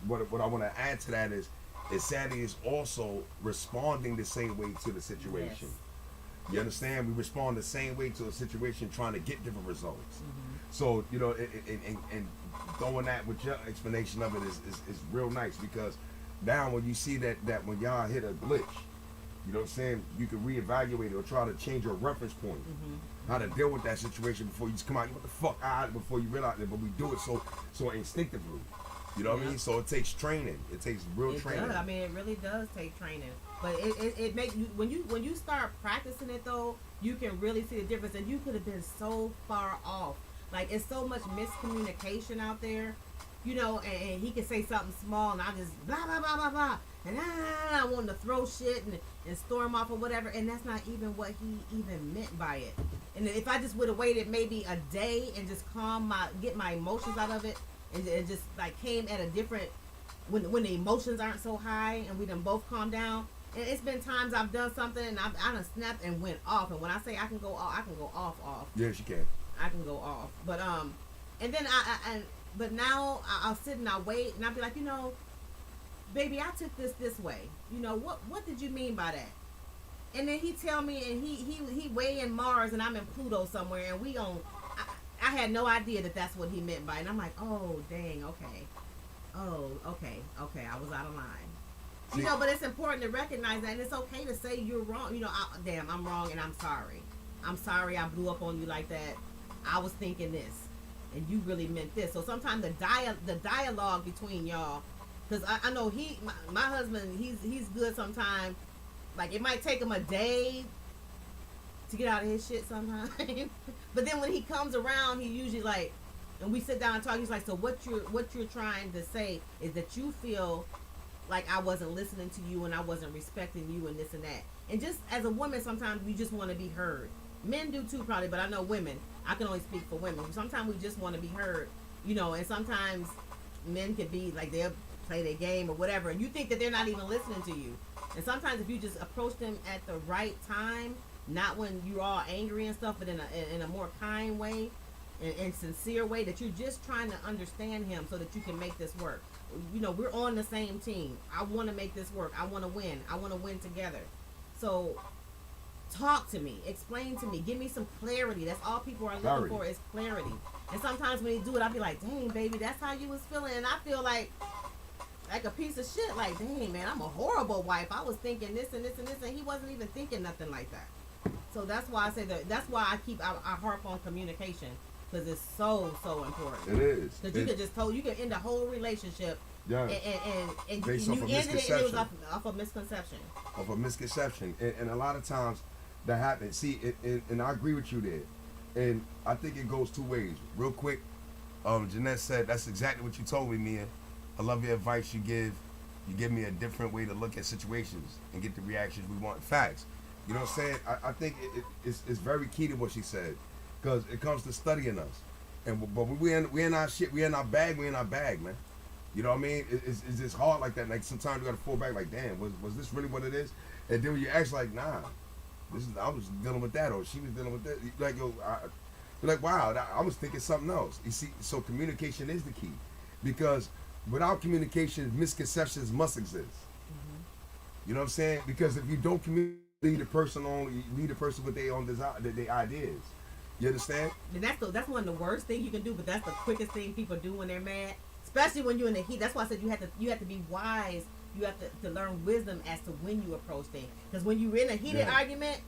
what I want to add to that is insanity is also responding the same way to the situation. Yes. You understand? We respond the same way to a situation, trying to get different results. So, you know, and throwing that with your explanation of it is real nice, because now when you see that when y'all hit a glitch, you know what I'm saying, you can reevaluate it or try to change your reference point. How to deal with that situation before you just come out, what the fuck, before you realize it. But we do it so instinctively. You know what I mean? So it takes training. It takes real training. Does. I mean, it really does take training. But it makes you, when you start practicing it though, you can really see the difference. And you could have been so far off. Like, it's so much miscommunication out there, you know. And he can say something small, and I just blah blah blah blah blah, and I want to throw shit and storm off or whatever. And that's not even what he even meant by it. And if I just would have waited maybe a day and just get my emotions out of it, and just like came at a different, when the emotions aren't so high, and we done both calm down. And it's been times I've done something and I done snapped and went off. And when I say I can go off. Yes, you can. I can go off. But and then but now I'll sit and I'll wait, and I'll be like, you know, baby, I took this way. You know, what did you mean by that? And then he tell me, and he way in Mars and I'm in Pluto somewhere, and we on. I had no idea that that's what he meant by it. And I'm like, oh dang, okay. Oh, okay, I was out of line. You know, but it's important to recognize that, and it's okay to say you're wrong. You know, damn, I'm wrong, and I'm sorry. I'm sorry I blew up on you like that. I was thinking this, and you really meant this. So sometimes the dialogue between y'all, because I know my husband, he's good sometimes. Like, it might take him a day to get out of his shit sometimes. But then when he comes around, he usually like, and we sit down and talk, he's like, so what you're trying to say is that you feel like I wasn't listening to you and I wasn't respecting you and this and that. And just as a woman, sometimes we just want to be heard. Men do too, probably, but I know women. I can only speak for women. Sometimes we just want to be heard, you know. And sometimes men can be like, they'll play their game or whatever, and you think that they're not even listening to you. And sometimes if you just approach them at the right time, not when you're all angry and stuff, but in a more kind way and sincere way, that you're just trying to understand him so that you can make this work. You know, we're on the same team. I want to make this work. I want to win. I want to win together. So talk to me, explain to me, give me some clarity. That's all people are looking for is clarity. And sometimes when they do it, I'll be like, dang, baby, that's how you was feeling. And I feel like a piece of shit. Like, dang, man, I'm a horrible wife. I was thinking this and this and this, and he wasn't even thinking nothing like that. So that's why I say that. That's why I harp on communication, because it's so important. It is. Because you could just you could end a whole relationship. Yeah. And Based you off a ended it, and it was misconception. off a misconception. Of a misconception, and a lot of times that happens. See, and I agree with you there, and I think it goes two ways. Real quick, Jeanette said that's exactly what you told me, Mia. I love your advice you give. You give me a different way to look at situations and get the reactions we want. Facts. You know what I'm saying? I think it's very key to what she said, because it comes to studying us. But we in our shit, we in our bag, man. You know what I mean? It's just hard like that. Like sometimes you gotta fall back like, damn, was this really what it is? And then when you ask like, nah, I was dealing with that, or she was dealing with that. Like, yo, you're like, wow, I was thinking something else. You see, so communication is the key, because without communication, misconceptions must exist. Mm-hmm. You know what I'm saying? Because if you don't communicate, lead the person with their own desire, their ideas. You understand? And that's one of the worst things you can do, but that's the quickest thing people do when they're mad, especially when you're in the heat. That's why I said you have to be wise. You have to learn wisdom as to when you approach things. Because when you're in a heated argument,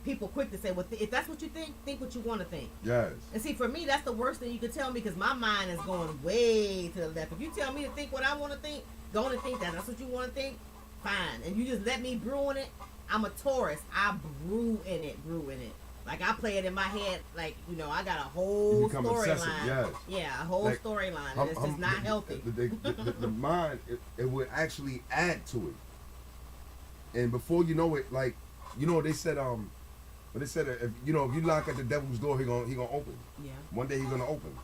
people quick to say, well, if that's what you think what you want to think. Yes. And see, for me, that's the worst thing you could tell me, because my mind is going way to the left. If you tell me to think what I want to think, go on and think that's what you want to think, fine. And you just let me brew in it. I'm a Taurus. I brew in it. Like, I play it in my head, like, you know, I got a whole storyline. Yes. Yeah, a whole storyline. And it's just not healthy. The mind, it would actually add to it. And before you know it, like, you know, they said, if you knock at the devil's door, he gonna open. Yeah. One day he's gonna open.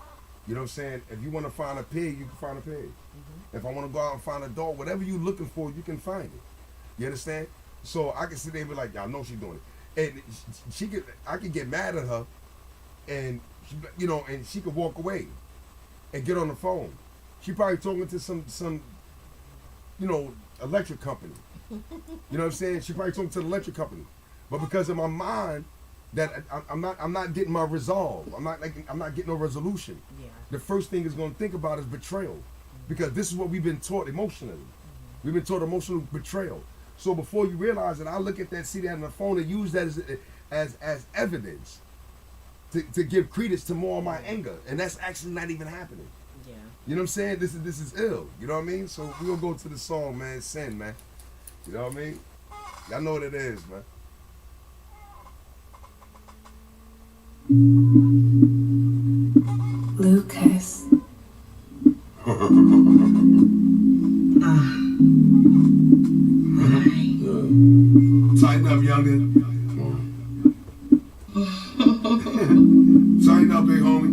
You know what I'm saying? If you want to find a pig, you can find a pig. Mm-hmm. If I want to go out and find a dog, whatever you're looking for, you can find it. You understand? So I can sit there and be like, y'all know she's doing it. And I could get mad at her, and and she could walk away and get on the phone. She probably talking to some electric company. You know what I'm saying? She probably talking to the electric company, but because of my mind, that I'm not getting my resolve. I'm not getting no resolution. Yeah. The first thing is going to think about is betrayal, because this is what we've been taught emotionally. Mm-hmm. We've been taught emotional betrayal. So before you realize it, I look at that, see that on the phone, and use that as evidence to give credence to more of my anger, and that's actually not even happening. Yeah. You know what I'm saying? This is ill. You know what I mean? So we're gonna go to the song, man. Sin, man. You know what I mean? Y'all know what it is, man. Lucas. Tighten up, youngin. Tighten up, big homie.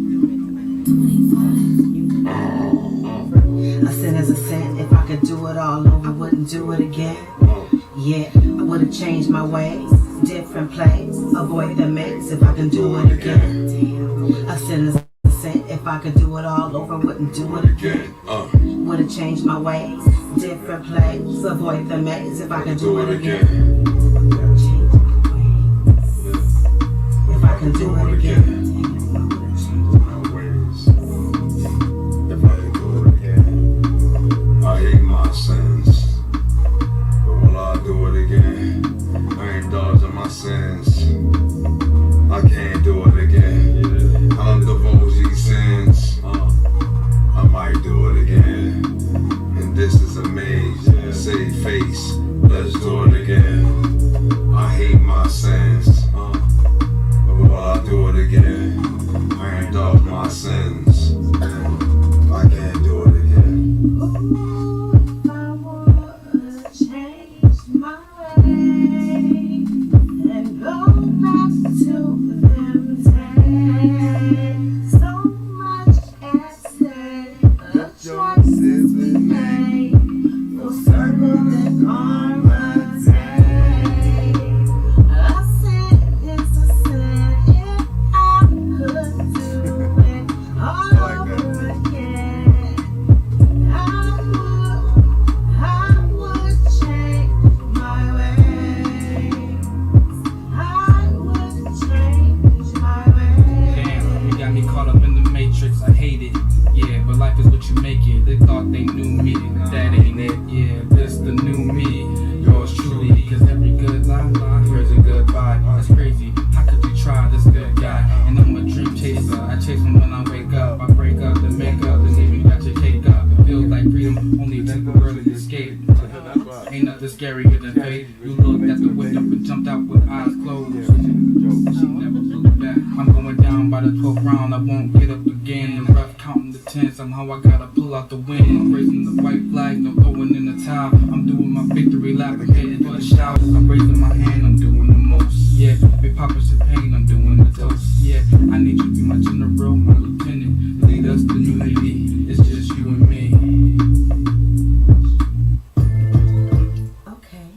I said as a said, if I could do it all over, wouldn't do it again. Yeah, I would have changed my ways, different place, avoid the mix if I can do it again. I said as I said, if I could do it all over, wouldn't do it again. Would have changed my ways, different place, avoid the mix if I could do it again. If I can do it again. If I can do it again. I hate my sins, but will I do it again? I ain't dodging my sins. I can't do it again. I don't divulge these sins. I might do it again. And this is a maze. Save face. Let's do it again. I hate my sins. But will I do it again? scarier than fate. You looked at the window and jumped out with eyes closed. She never looked back. I'm going down by the 12th round. I won't get up again. The rough counting the 10. Somehow I gotta pull out the wind. I'm raising the white flag, no throwing in the towel. I'm doing my victory lap. I'm heading for the shout. I'm raising my hand. I'm doing the most. Yeah, big Papa champagne. I'm doing the toast. Yeah, I need you to be my general, my lieutenant. Lead us to unity. It's just you and me. Okay.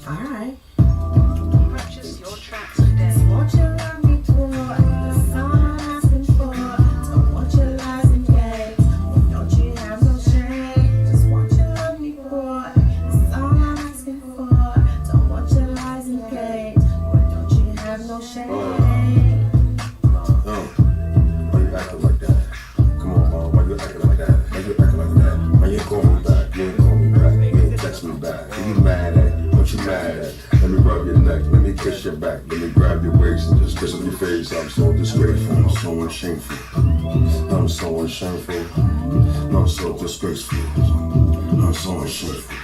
Alright. Purchase your tracks today. Won't you love me for the song I'm asking for? Don't want your lies and games. Don't you have no shame? Just want you love me for the song I'm asking for. Don't want your lies and games. Don't you have no shame? Why you acting like that? Come on, man. Why you acting like that? Why you acting like that? Why you ain't call me back? You ain't call me back. You ain't text me back. What you mad at? What you mad at? Let me rub your neck. Let me kiss your back. Let me grab your waist and just kiss on your face. I'm so disgraceful. I'm so shameful. I'm so shameful. I'm so disgraceful. I'm so shameful.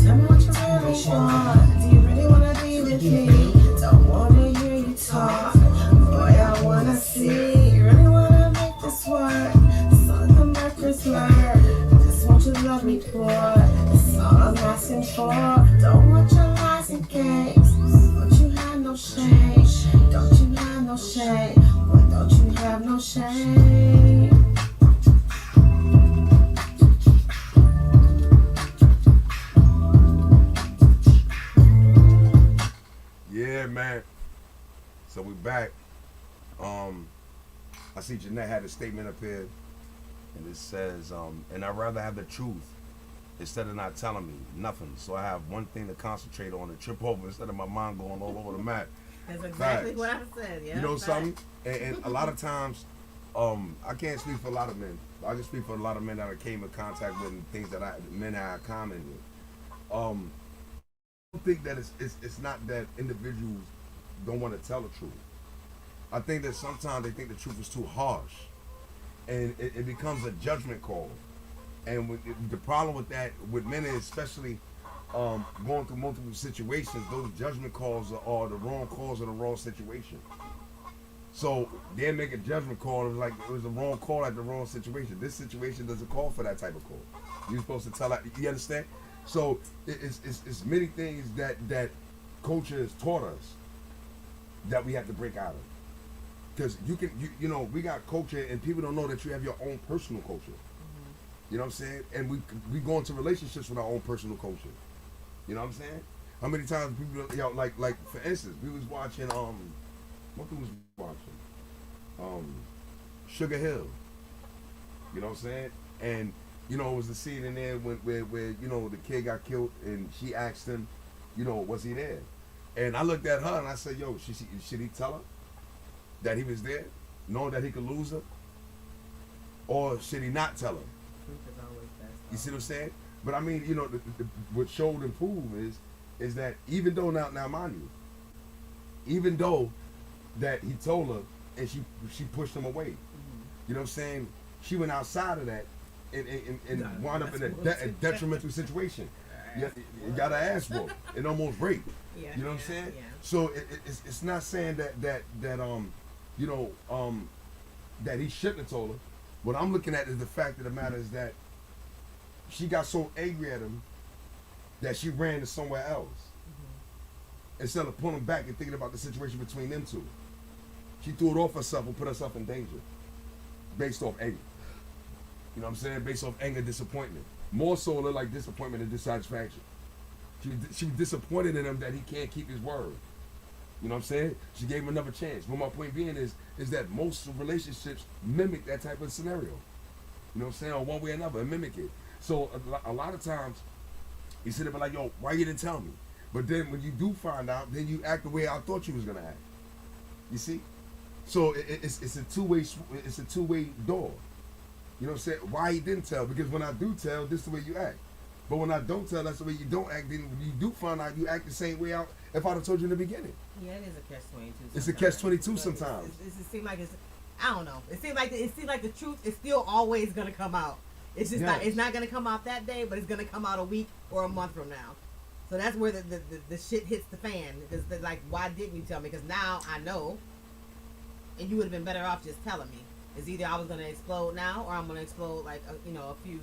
Tell me what you really want. Do you really wanna be with me? Don't wanna hear you talk. Boy, I wanna see. You really wanna make this work? Son, come back, Chris Lord. Just want you to love me for. That's all I'm asking for. Don't want your lies and games. Don't you have no shame? Don't you have no shame? Why don't you have no shame? Yeah, man. So we back. I see Jeanette had a statement up here, and it says, and I'd rather have the truth instead of not telling me nothing. So I have one thing to concentrate on and trip over instead of my mind going all over the map. That's exactly Facts. what I said. Yeah. You know facts. something? And a lot of times, I can't speak for a lot of men. I can speak for a lot of men that I came in contact with and things that men have common with. I don't think that it's not that individuals don't want to tell the truth. I think that sometimes they think the truth is too harsh, and it becomes a judgment call. And the problem with that, with men, especially going through multiple situations, those judgment calls are the wrong cause of the wrong situation. So they make a judgment call. It was like it was the wrong call at the wrong situation. This situation doesn't call for that type of call. You're supposed to tell that. You understand? So it's many things that culture has taught us that we have to break out of. Because you know, we got culture and people don't know that you have your own personal culture. You know what I'm saying? And we go into relationships with our own personal culture. You know what I'm saying? How many times people, you know, like for instance, we was watching what was we watching? Sugar Hill. You know what I'm saying? And you know, it was the scene in there where you know the kid got killed and she asked him, you know, was he there? And I looked at her and I said, yo, should he tell her that he was there, knowing that he could lose her? Or should he not tell her? Truth is always best. You see what I'm saying? But I mean, you know, what showed and proved is that even though now mind you, even though that he told her and she pushed him away, you know what I'm saying? She went outside of that and wound up in a detrimental situation. You got her ass whooped and almost raped. Yeah, You know what I'm saying? Yeah. So it's not saying that you know that he shouldn't have told her. What I'm looking at is the fact of the matter is that she got so angry at him that she ran to somewhere else instead of pulling back and thinking about the situation between them two. She threw it off herself and put herself in danger based off anger. You know what I'm saying? Based off anger, disappointment. More so like disappointment and dissatisfaction. She was disappointed in him that he can't keep his word. You know what I'm saying? She gave him another chance. But my point being is that most relationships mimic that type of scenario. You know what I'm saying? Or one way or another, mimic it. So a lot of times, you sit there and be like, yo, why you didn't tell me? But then when you do find out, then you act the way I thought you was gonna act. You see? So it's a two-way door. You know what I'm saying? Why he didn't tell? Because when I do tell, this is the way you act. But when I don't tell, that's the way you don't act. Then when you do find out, you act the same way out if I'd have told you in the beginning. Yeah, it is a catch-22. It's a catch-22 sometimes. It seems like it's. I don't know. It seems like the truth is still always gonna come out. It's just not. It's not gonna come out that day, but it's gonna come out a week or a month from now. So that's where the shit hits the fan. Because like, why didn't you tell me? Because now I know, and you would have been better off just telling me. It's either I was gonna explode now, or I'm gonna explode like a few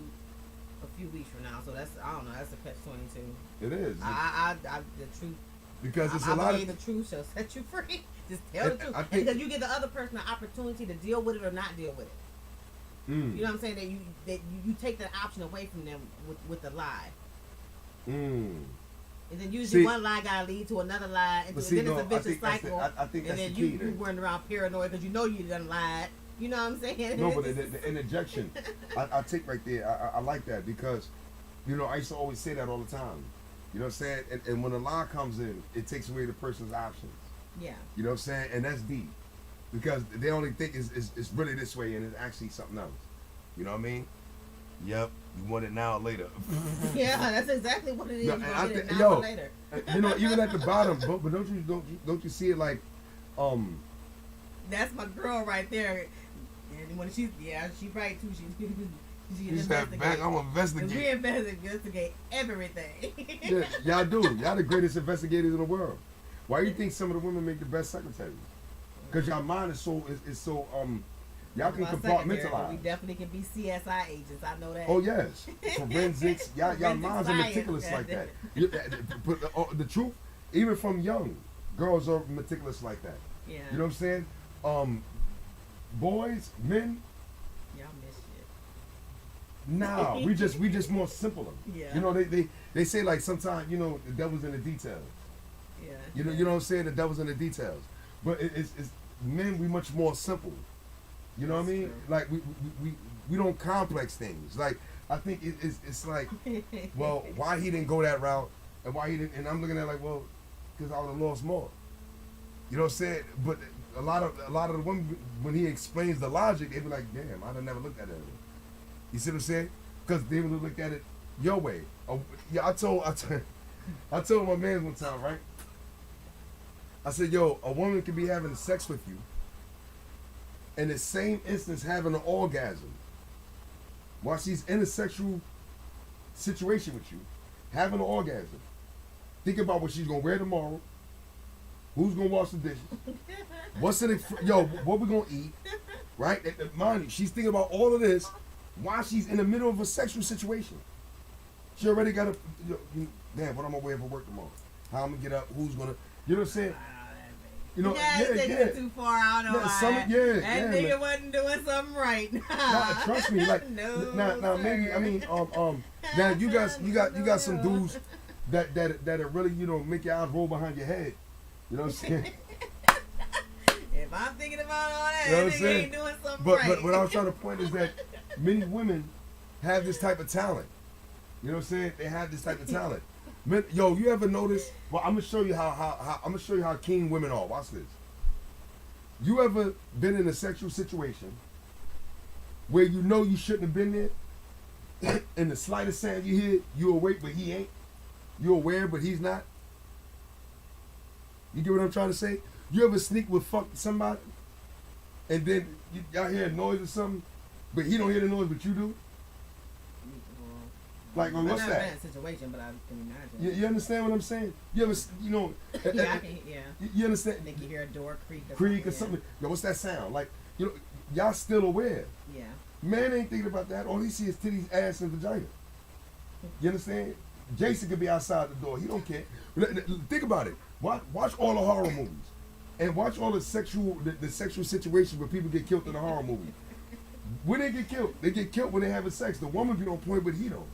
weeks from now. So that's, I don't know. That's a catch-22. It is. The truth. Because it's I a lot believe of. the truth shall set you free. Just tell the truth. I think, because you give the other person an opportunity to deal with it or not deal with it. You know what I'm saying? That you take that option away from them with the lie. And then usually one lie gotta lead to another lie, and then it's a vicious cycle. I think that's and then the key. you run around paranoid because you know you done lied. You know what I'm saying? No, but the interjection, I take right there. I like that because, I used to always say that all the time. You know what I'm saying? And when a lie comes in, it takes away the person's options. Yeah. You know what I'm saying? And that's deep. Because they only think it's really this way and it's actually something else. You know what I mean? Yep. You want it now or later. Yeah, that's exactly what it is. No, you want it now or later. Even at the bottom, but don't you see it like, That's my girl right there. And when she right too. She said, "Back, I'm investigate." We investigate everything. Yeah, y'all do. Y'all the greatest investigators in the world. Why do you think some of the women make the best secretaries? Because y'all mind is so y'all can compartmentalize. We definitely can be CSI agents. I know that. Oh yes, forensics. Y'all minds are meticulous like that. But the truth, even from young, girls are meticulous like that. Yeah. You know what I'm saying? Boys, men. Y'all miss shit. Nah, we just more simpler. Yeah. They say like sometimes the devil's in the details. Yeah. You know what I'm saying? The devil's in the details. But it's men, we much more simple. You know what I mean? True. Like we don't complex things. Like I think it's like, well, why he didn't go that route and why he didn't, and I'm looking at it like, well, because I would have lost more. You know what I'm saying? But a lot of the women, when he explains the logic, they be like, damn, I'd have never looked at it. You see what I'm saying? Because they would have looked at it your way. Yeah, I told my man one time, right? I said, yo, a woman could be having sex with you, in the same instance having an orgasm, while she's in a sexual situation with you, having an orgasm. Think about what she's gonna wear tomorrow. Who's gonna wash the dishes? What's in it? What we gonna eat? Right? Mind you, she's thinking about all of this while she's in the middle of a sexual situation. She already got damn, what I'm gonna wear for work tomorrow? How I'm gonna get up? Who's gonna? You know what I'm saying? Taking it too far. I don't know why. That nigga wasn't doing something right. Nah, trust me. Like, now maybe now you got some dudes that are really make your eyes roll behind your head. You know what I'm saying? If I'm thinking about all that, you know what nigga ain't doing something but, right. But what I was trying to point is that many women have this type of talent. You know what I'm saying? They have this type of talent. Man, you ever notice? Well, I'm gonna show you how keen women are. Watch this. You ever been in a sexual situation where you shouldn't have been there, and the slightest sound you hear, you awake but he ain't. You aware but he's not. You get what I'm trying to say? You ever sneak with fuck somebody, and then y'all hear a noise or something, but he don't hear the noise but you do? Like, well, what's that? I'm not in that situation, but I can imagine. You understand what I'm saying? You ever, Yeah, I can, yeah. You understand? Make you hear a door creak or something. Yo, what's that sound? Like, y'all still aware. Yeah. Man ain't thinking about that. All he sees is titties, ass, and vagina. You understand? Jason could be outside the door. He don't care. Think about it. Watch all the horror movies. And watch all the sexual situations where people get killed in the horror movie. When they get killed when they having sex. The woman be on point, but he don't.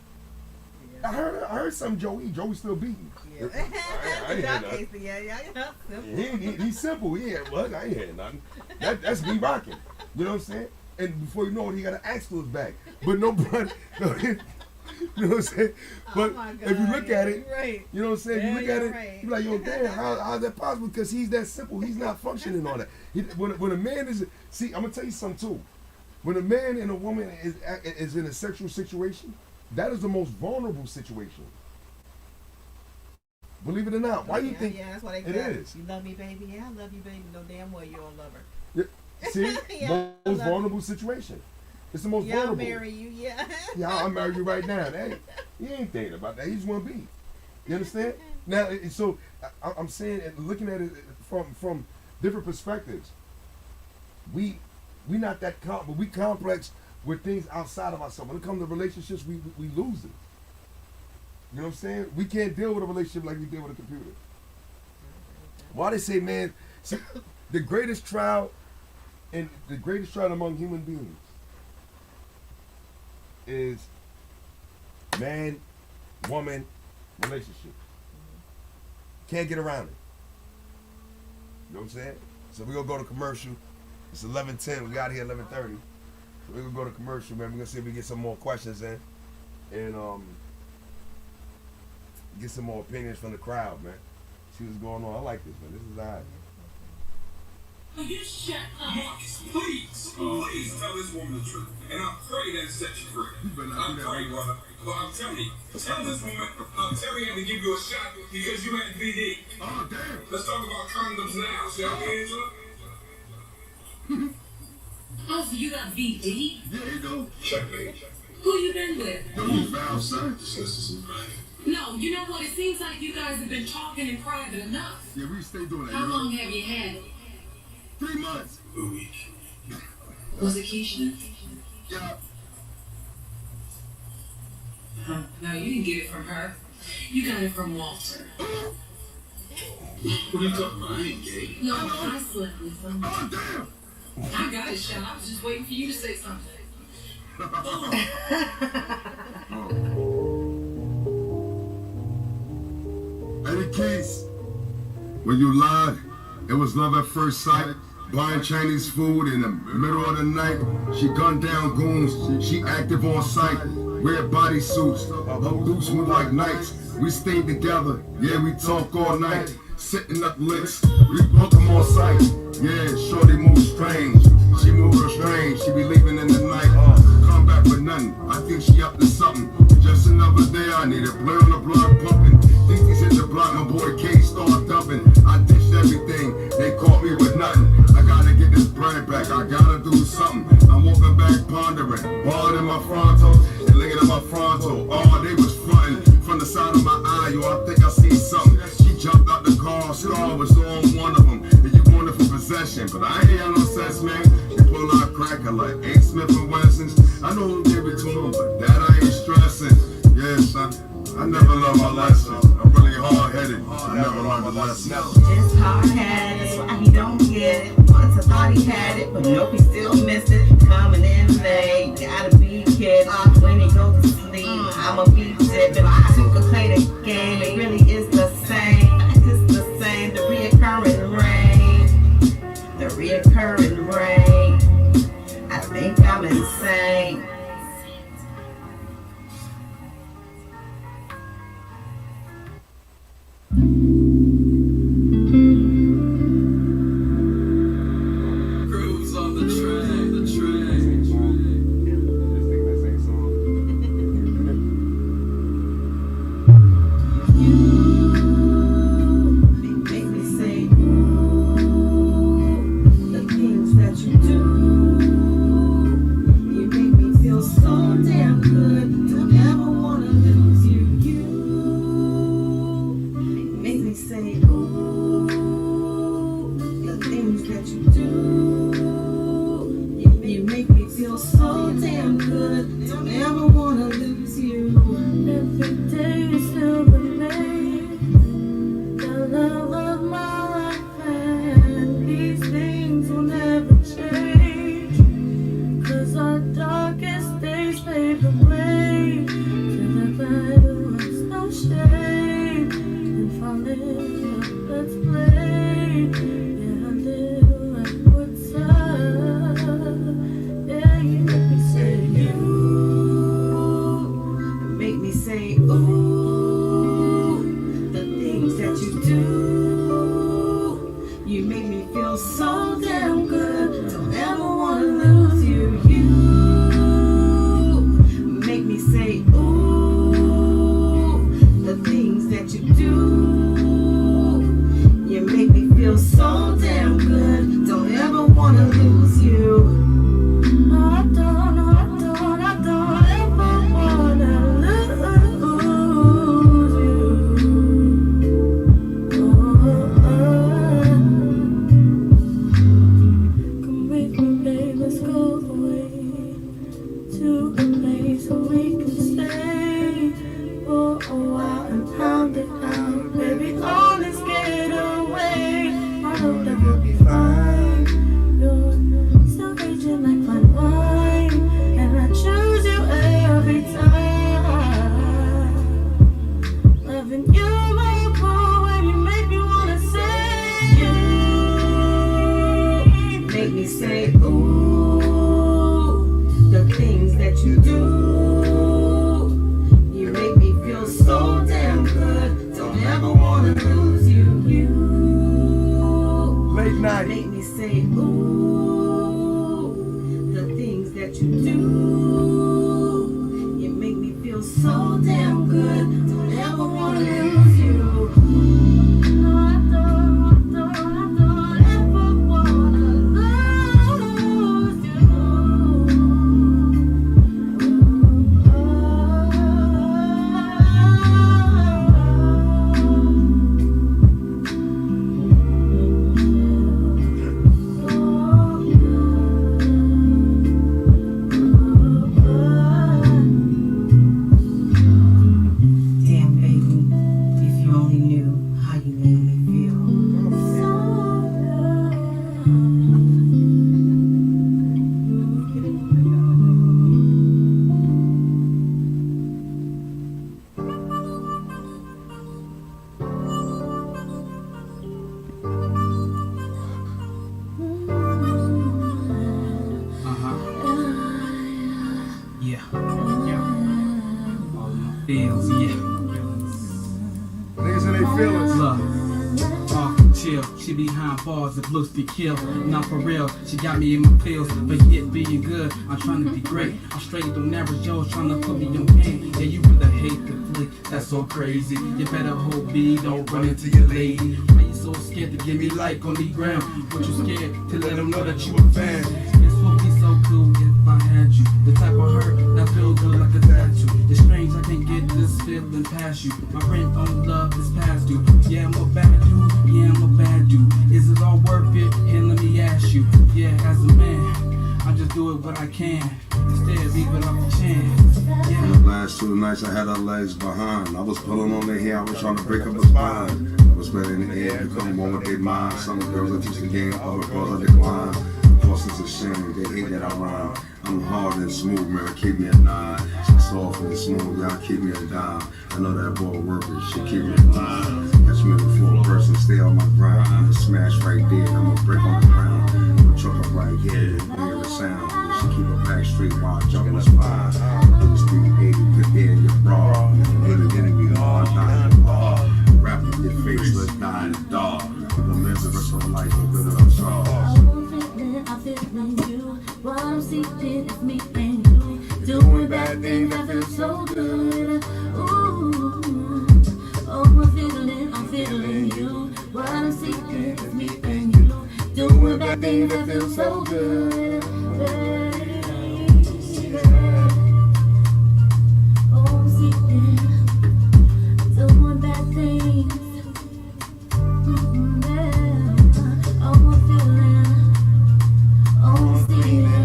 I heard some Joey still beating. Yeah. I ain't hear nothing. He's simple. He ain't what? I ain't hear nothing. That's me rocking. You know what I'm saying? And before you know it, he got an axe to his back. But you know what I'm saying? But if you look at it, right. You know what I'm saying? You look at it, right. you're like, yo, damn, how's that possible? Because he's that simple. He's not functioning on that. When a man is, see, I'm gonna tell you something too. When a man and a woman is in a sexual situation, that is the most vulnerable situation. Believe it or not. Why do you think that's why they it is? You love me, baby? Yeah, I love you, baby. No damn well you don't love her. Yeah. See? Most vulnerable situation. It's the most Yeah, I'll vulnerable. marry you. Yeah. Yeah, I'll marry you right now. He ain't thinking about that. He just want to be. You understand? Now, so I'm saying, looking at it from different perspectives. We not that but we complex with things outside of ourselves. When it comes to relationships, we lose it. You know what I'm saying? We can't deal with a relationship like we deal with a computer. Why they say, man, see, the greatest trial among human beings is man, woman, relationship. Can't get around it. You know what I'm saying? So we're gonna go to commercial. It's 11:10. We got here 11:30. So we're gonna go to commercial, man. We're gonna see if we get some more questions in, and get some more opinions from the crowd, man. See what's going on. I like this, man. This is alright. You shut up. Marcus, please tell this woman the truth. And I pray that sets you free. I pray, brother. Well, I'm telling you. Tell this woman, Terry had to give you a shot because you had VD. Oh, damn. Let's talk about condoms now, shall we, Angela? Oh, so you got VD? Yeah, you know. Checkmate. Who you been with? The whole foul, son. Just listen to private. No, you know what? It seems like you guys have been talking in private enough. Yeah, we stay doing that. How you know? long have you had it? 3 months. A week. Was it Keisha? Yeah. No, you didn't get it from her. You got it from Walter. What are you talking about? I ain't gay. No, I slept with him. Oh, damn. I got it, shot. I was just waiting for you to say something. Any case, when you lied, it was love at first sight. Buying Chinese food in the middle of the night. She gunned down goons. She active on sight. Wear bodysuits. Her boots move like knights. We stayed together. Yeah, we talk all night. Sitting up licks. We book them on sight. Yeah, shorty moves strange. She move her strange. She be leaving in the night. Come back with nothing. I think she up to something. Just another day. I need a play on the block pumping. Think he's hit the block. My boy K start dumping. I ditched everything. They caught me with nothing. I gotta get this bread back. I gotta do something. I'm walking back pondering. Balling in my frontal. And looking at my frontal. Oh, they was fronting. From the side of my eye. Yo, I think I see something. She jumped out the car. Scar was on one of them. And you wanted for possession. But I ain't got no sense, man. They pull out cracker like A. Smith and Wessons. I know who gave it to him, but that I ain't stressing. Yeah, son. I never learned my lesson. I'm really hard-headed. I never learned the lesson. Just hard-headed, that's why he don't get it. Once I thought he had it, but nope, he still missed it. Coming in late, gotta be kidding. When he goes to sleep, I'ma be dipping. Two can play the game, it really is the same. It's the same, the reoccurring rain. The reoccurring rain. I think I'm insane. Cruise on the track, to a place where we can stay for a while and pound it out. Baby, on this getaway, I hope that we'll be fine. You're still raging like fine wine, and I choose you every time. Loving you, my boy, and you make me wanna say you. Make me say, ooh, the things that you do. You make me feel so damn good. Don't ever wanna lose you. You Late night. make me say, ooh, the things that you do. You make me feel so damn good. Don't ever wanna lose you. I don't ever wanna lose you. Damn, baby, if you only knew how you made me feel. Yeah. All my feels, yeah. Niggas say they feelings. Look. Chill, she behind bars if looks be killed. Not for real, she got me in my pills, but yet being good. I'm trying to be great. I'm straight on average Joe, trying to put me on game. Yeah, you really hate the flick, that's so crazy. You better hold me, don't run into your lady. Why you so scared to give me like on the ground? But you scared to let them know that you a fan. This would be so cool if I had you. The type of hurt that feel good like a tattoo. It's strange I can't get this feeling past you. My rent on love is past due. Yeah, I'm a bad dude. Yeah, I'm a bad dude. Is it all worth it? And let me ask you. Yeah, as a man, I just do it what I can. Instead, leave it up to chance. The Yeah. last 2 nights I had her legs behind. I was pulling on their hair, I was trying to break up her spine. I was spreading in the air, you couldn't want what they mind. Some girls I teach the game, other girls I decline. Plus it's a shame, they hate that I rhyme. I'm hard and smooth, man, keep me a 9. She's soft and smooth, y'all keep me a dime. I know that boy working, she keep me in line. Catch me in the full person, stay on my grind. I'm a smash right there, I'm a break on the ground. I'm a truck up right here, hear the sound. She keep her back straight while I jump in the spine. It was 380, put there in your bra. Hit it, then it be hard, die in the bar. Rap in your face, let's die in the dark. Don't live the rest of my life, but good I'm sorry. I'm feeling you. What I'm seeking is me and you. Doing bad things that feel so good. Ooh, oh, I'm feeling you. What I'm seeking is me and you. Doing bad things that feel so good. Baby. Oh, I'm seeking, doing bad things. Yeah. Oh, I'm feeling.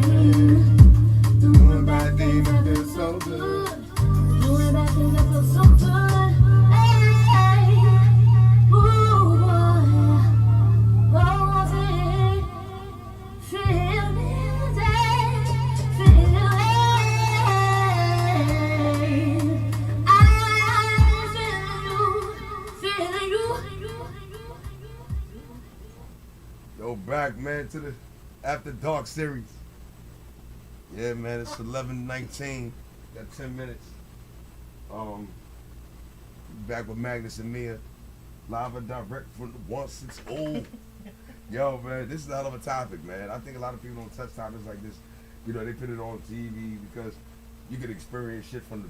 Doing bad things that feel so good. Doing bad things that feel so good. Hey, ooh, boy. Oh, feel Yo, back, man, to the Afterdark Series. Yeah, man, it's 11:19. Got 10 minutes. Back with Magnus and Mia, live and direct from the 160. Yo, man, this is a hell of a topic, man. I think a lot of people don't touch topics like this. You know, they put it on TV because you can experience shit from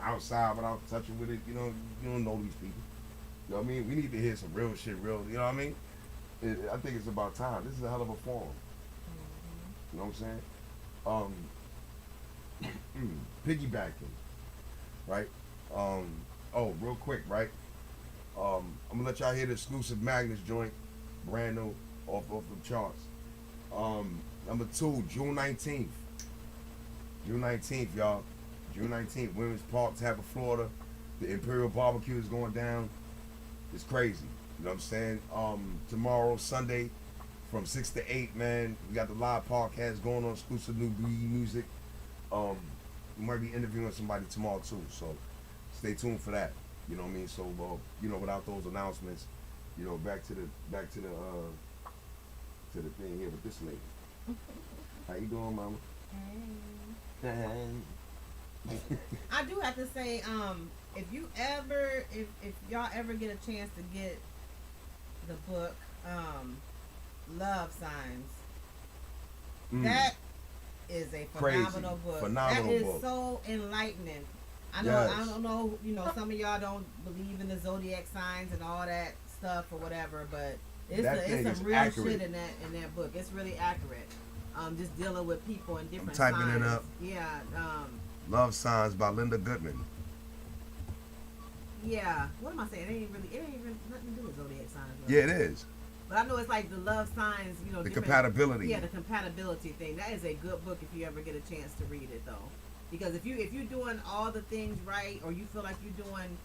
outside without touching with it. You know, you don't know these people. You know what I mean? We need to hear some real shit, real. You know what I mean? I think it's about time. This is a hell of a forum. You know what I'm saying? Piggybacking, right? Oh, real quick, right? I'm gonna let y'all hear the exclusive Magnus joint, brand new, off the charts. Number 2, June 19th. June 19th, y'all. June 19th, Women's Park, Tampa, Florida. The Imperial Barbecue is going down. It's crazy. You know what I'm saying? Tomorrow, Sunday, from 6 to 8, man, we got the live podcast going on, exclusive new breed music. We might be interviewing somebody tomorrow too, so stay tuned for that. You know what I mean? So, you know, without those announcements, you know, back to the thing here with this lady. How you doing, mama? I do have to say, if y'all ever get a chance to get the book, Love Signs, that is a phenomenal book. Phenomenal that is book. So enlightening. I know. Yes. I don't know. You know, some of y'all don't believe in the zodiac signs and all that stuff or whatever, but it's some real shit in that book. It's really accurate. Just dealing with people in different I'm typing signs. it up. Yeah. Love Signs by Linda Goodman. Yeah. What am I saying? It ain't even nothing to do with zodiac signs. Yeah, it is. But I know it's like the love signs, you know. The different- compatibility. Yeah, the compatibility thing. That is a good book if you ever get a chance to read it, though. Because if you're doing all the things right, or you feel like you're doing,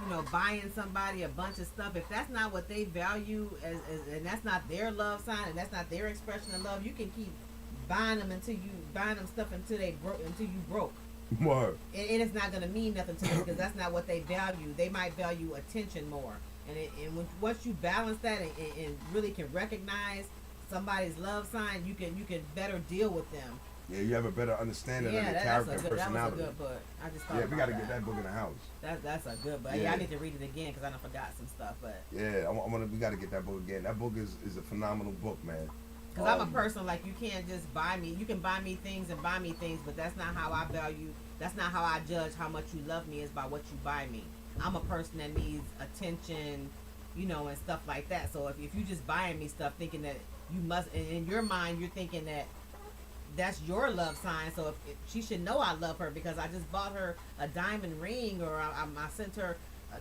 you know, buying somebody a bunch of stuff, if that's not what they value as and that's not their love sign and that's not their expression of love, you can keep buying them stuff until you broke. Word. And it's not gonna mean nothing to them because that's not what they value. They might value attention more. And once you balance that and really can recognize somebody's love sign, you can better deal with them. Yeah, you have a better understanding of their character and personality. That was a good book. I just thought we got to get that book in the house. That's a good book. Yeah, I need to read it again because I done forgot some stuff. But yeah, we got to get that book again. That book is a phenomenal book, man. Because I'm a person like you can't just buy me. You can buy me things, but that's not how I value. That's not how I judge how much you love me is by what you buy me. I'm a person that needs attention, you know, and stuff like that. So if you just buying me stuff thinking that you must, in your mind you're thinking that that's your love sign. So if she should know I love her because I just bought her a diamond ring, or I sent her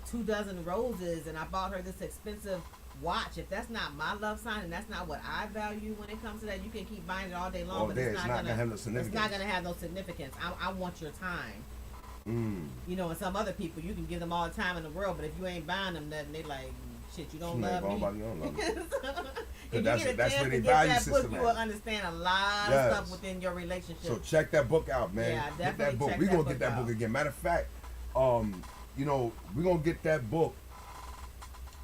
2 dozen roses, and I bought her this expensive watch. If that's not my love sign and that's not what I value when it comes to that, you can keep buying it all day long, but it's not gonna have no significance. It's not gonna have no significance. I want your time. You know, and some other people you can give them all the time in the world, but if you ain't buying them nothing, they like, shit, you don't love me. If you get a chance to get that book, you will understand a lot of stuff within your relationship. So check that book out, man. Yeah, get that book. We're gonna get that book again. Matter of fact, you know, we're gonna get that book,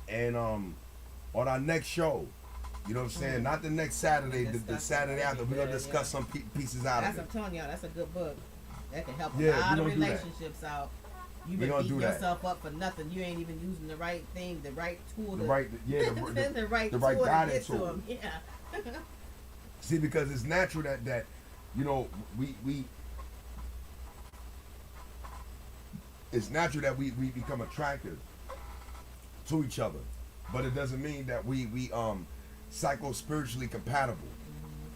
and on our next show, you know what I'm saying? Not the next Saturday, the Saturday after, we're gonna discuss some pieces out of it. I'm telling y'all, that's a good book. That can help a lot of relationships out. You've been beating yourself up for nothing. You ain't even using the right thing, the right tool, the right guidance to them. Yeah. See, because it's natural that you know we it's natural that we become attractive to each other, but it doesn't mean that we psycho spiritually compatible,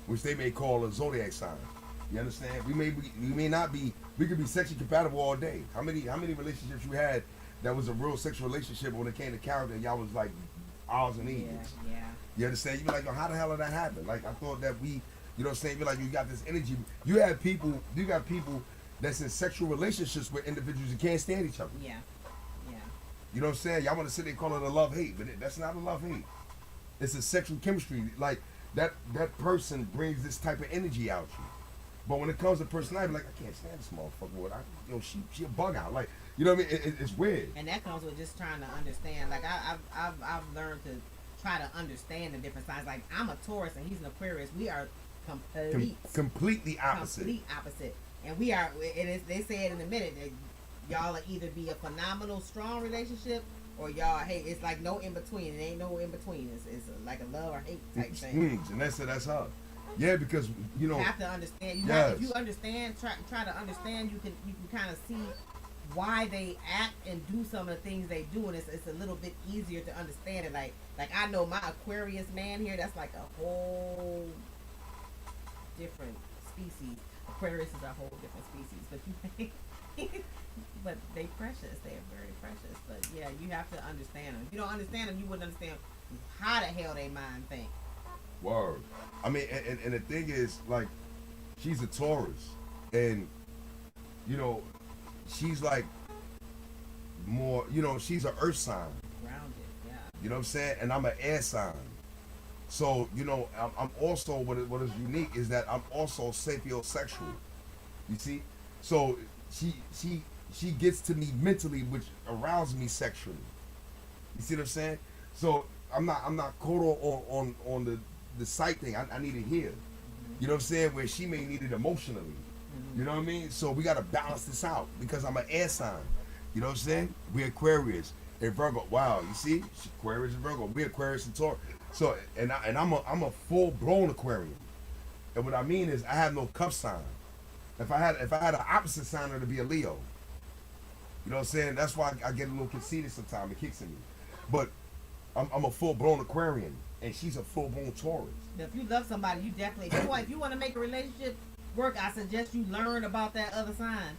which they may call a zodiac sign. You understand? We may not be. We could be sexually compatible all day. How many relationships you had that was a real sexual relationship, when it came to character, y'all was like ours and Eves. Yeah. You understand? You be like, yo, how the hell did that happen? Like, I thought that you know what I'm saying? You're like, you got this energy. You got people that's in sexual relationships with individuals who can't stand each other. Yeah. You know what I'm saying? Y'all want to sit there and call it a love-hate, but that's not a love-hate. It's a sexual chemistry. Like, that person brings this type of energy out you. But when it comes to personality, like, I can't stand this motherfucker. She a bug out. Like, you know what I mean? It's weird. And that comes with just trying to understand. Like, I've learned to try to understand the different signs. Like, I'm a Taurus and he's an Aquarius. We are completely opposite. Complete opposite. And we are. They say it in a minute. That y'all will either be a phenomenal, strong relationship, or y'all hate. It's like no in between. It ain't no in between. It's like a love or hate type thing. And that's her. Yeah, because you know, you have to understand. If you understand, try to understand. You can kind of see why they act and do some of the things they do, and it's a little bit easier to understand it. Like I know my Aquarius man here. That's like a whole different species. Aquarius is a whole different species, but they precious. They are very precious. But yeah, you have to understand them. If you don't understand them, you wouldn't understand how the hell they mind think. Word. I mean, and the thing is, like, she's a Taurus. and you know, she's like more, you know, she's an earth sign. Grounded, yeah. You know what I'm saying? And I'm an air sign. So, you know, I'm also, what is unique is that I'm also sapiosexual. You see? So she gets to me mentally, which arouses me sexually. You see what I'm saying? So I'm not caught on the sight thing. I need it here. You know what I'm saying? Where she may need it emotionally. You know what I mean? So we gotta balance this out because I'm an air sign. You know what I'm saying? We're Aquarius and Virgo. Wow, you see? Aquarius and Virgo. We're Aquarius and Taurus. So and I'm a full blown Aquarian. And what I mean is I have no cup sign. If I had an opposite sign, it'd be a Leo. You know what I'm saying? That's why I get a little conceited sometimes. It kicks in me. But I'm a full blown Aquarian, and she's a full blown Taurus. If you love somebody, you definitely. If you want to make a relationship work, I suggest you learn about that other sign.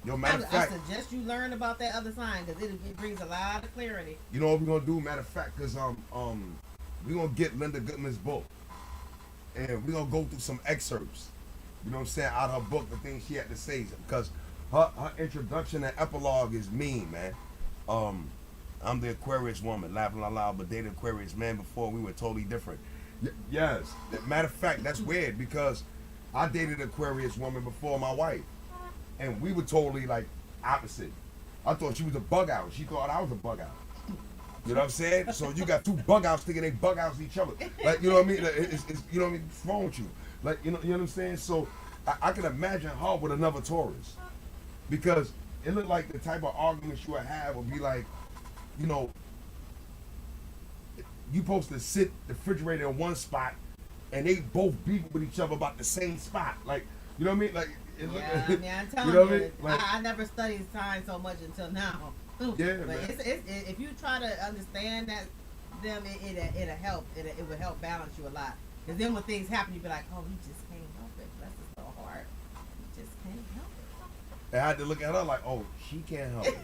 Yo, matter of fact, I suggest you learn about that other sign because it brings a lot of clarity. You know what we're gonna do? Matter of fact, because we're gonna get Linda Goodman's book, and we're gonna go through some excerpts. You know what I'm saying? Out of her book, the things she had to say, because her introduction and epilogue is mean, man. I'm the Aquarius woman, laughing out loud, but dated Aquarius man before. We were totally different. Yes. Matter of fact, that's weird because I dated an Aquarius woman before my wife, and we were totally like opposite. I thought she was a bug out. She thought I was a bug out. You know what I'm saying? So you got two bug outs thinking they bug outs each other. Like, you know what I mean? It's you know what I mean? What's wrong with you? Like, you know what I'm saying? So I can imagine her with another Taurus, because it looked like the type of arguments you would have would be like, you know, you supposed to sit the refrigerator in one spot, and they both beef with each other about the same spot. Like, you know what I mean? Like, Yeah, I mean, I'm telling you know what I you, mean? Like, I never studied signs so much until now. Yeah, but man. If you try to understand that them, it'll help. It will help balance you a lot. Because then when things happen, you be like, oh, you just can't help it. That's just so hard. You just can't help it. I had to look at her like, oh, she can't help it.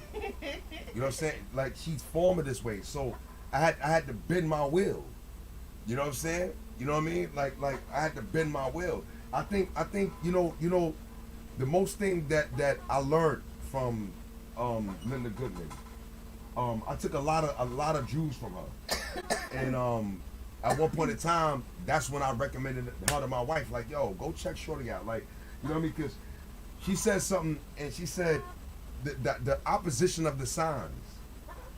You know what I'm saying? Like, she's forming this way, so I had to bend my will. You know what I'm saying? You know what I mean? Like I had to bend my will. I think you know the most thing that I learned from Linda Goodman. I took a lot of Jews from her, and at one point in time, that's when I recommended her to my wife. Like, yo, go check Shorty out. Like, you know what I mean? Because she said something, and she said the opposition of the signs,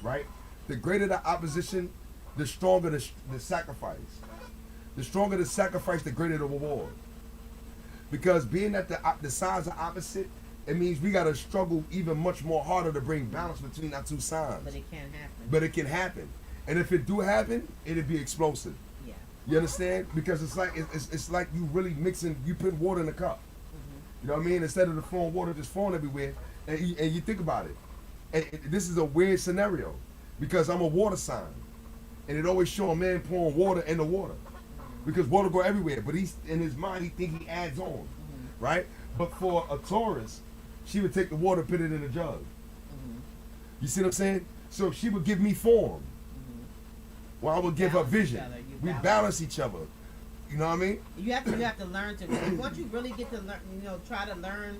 right? The greater the opposition, the stronger the sacrifice. The stronger the sacrifice, the greater the reward. Because being that the signs are opposite, it means we gotta struggle even much more harder to bring balance between our two signs. But it can happen. But it can happen, and if it do happen, it'll be explosive. Yeah. You understand? Because it's like you really mixing. You put water in a cup. You know what I mean? Instead of the flowing water just flowing everywhere, and you think about it. And this is a weird scenario because I'm a water sign, and it always show a man pouring water in the water because water go everywhere. But he's in his mind, he think he adds on, right? But for a Taurus, she would take the water, put it in a jug. You see what I'm saying? So she would give me form, while I would give her vision. We balance each other. You know what I mean? You have to learn to. Once you really get to learn, try to learn.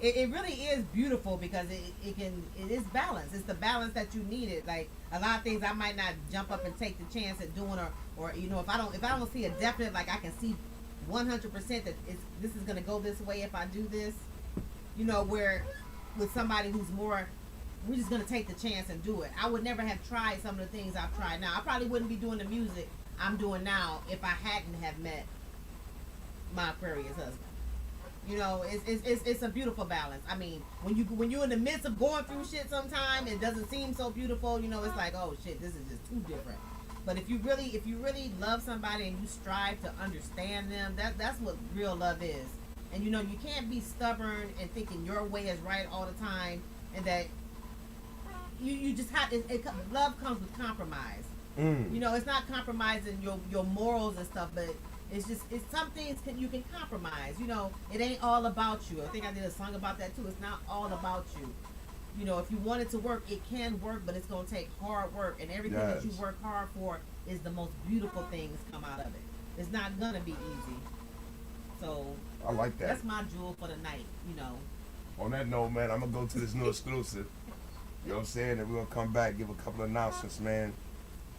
It really is beautiful because it is balance. It's the balance that you needed. Like a lot of things, I might not jump up and take the chance at doing, or if I don't see a definite, like I can see 100% that this is gonna go this way if I do this. Where with somebody who's more, we're just gonna take the chance and do it. I would never have tried some of the things I've tried now. I probably wouldn't be doing the music I'm doing now if I hadn't have met my Aquarius husband. It's a beautiful balance. I mean, when you're in the midst of going through shit sometime, it doesn't seem so beautiful. It's like, oh shit, this is just too different. But if you really love somebody and you strive to understand them, that's what real love is. And you can't be stubborn and thinking your way is right all the time, and that you just have love comes with compromise. It's not compromising your morals and stuff, but it's some things you can compromise. It ain't all about you. I think I did a song about that too. It's not all about you. If you want it to work, it can work, but it's gonna take hard work, and everything that you work hard for is the most beautiful things come out of it. It's not gonna be easy. So I like that. that's my jewel for the night, you know. On that note, man, I'm gonna go to this new exclusive. You know what I'm saying? And we're gonna come back, give a couple of announcements, man.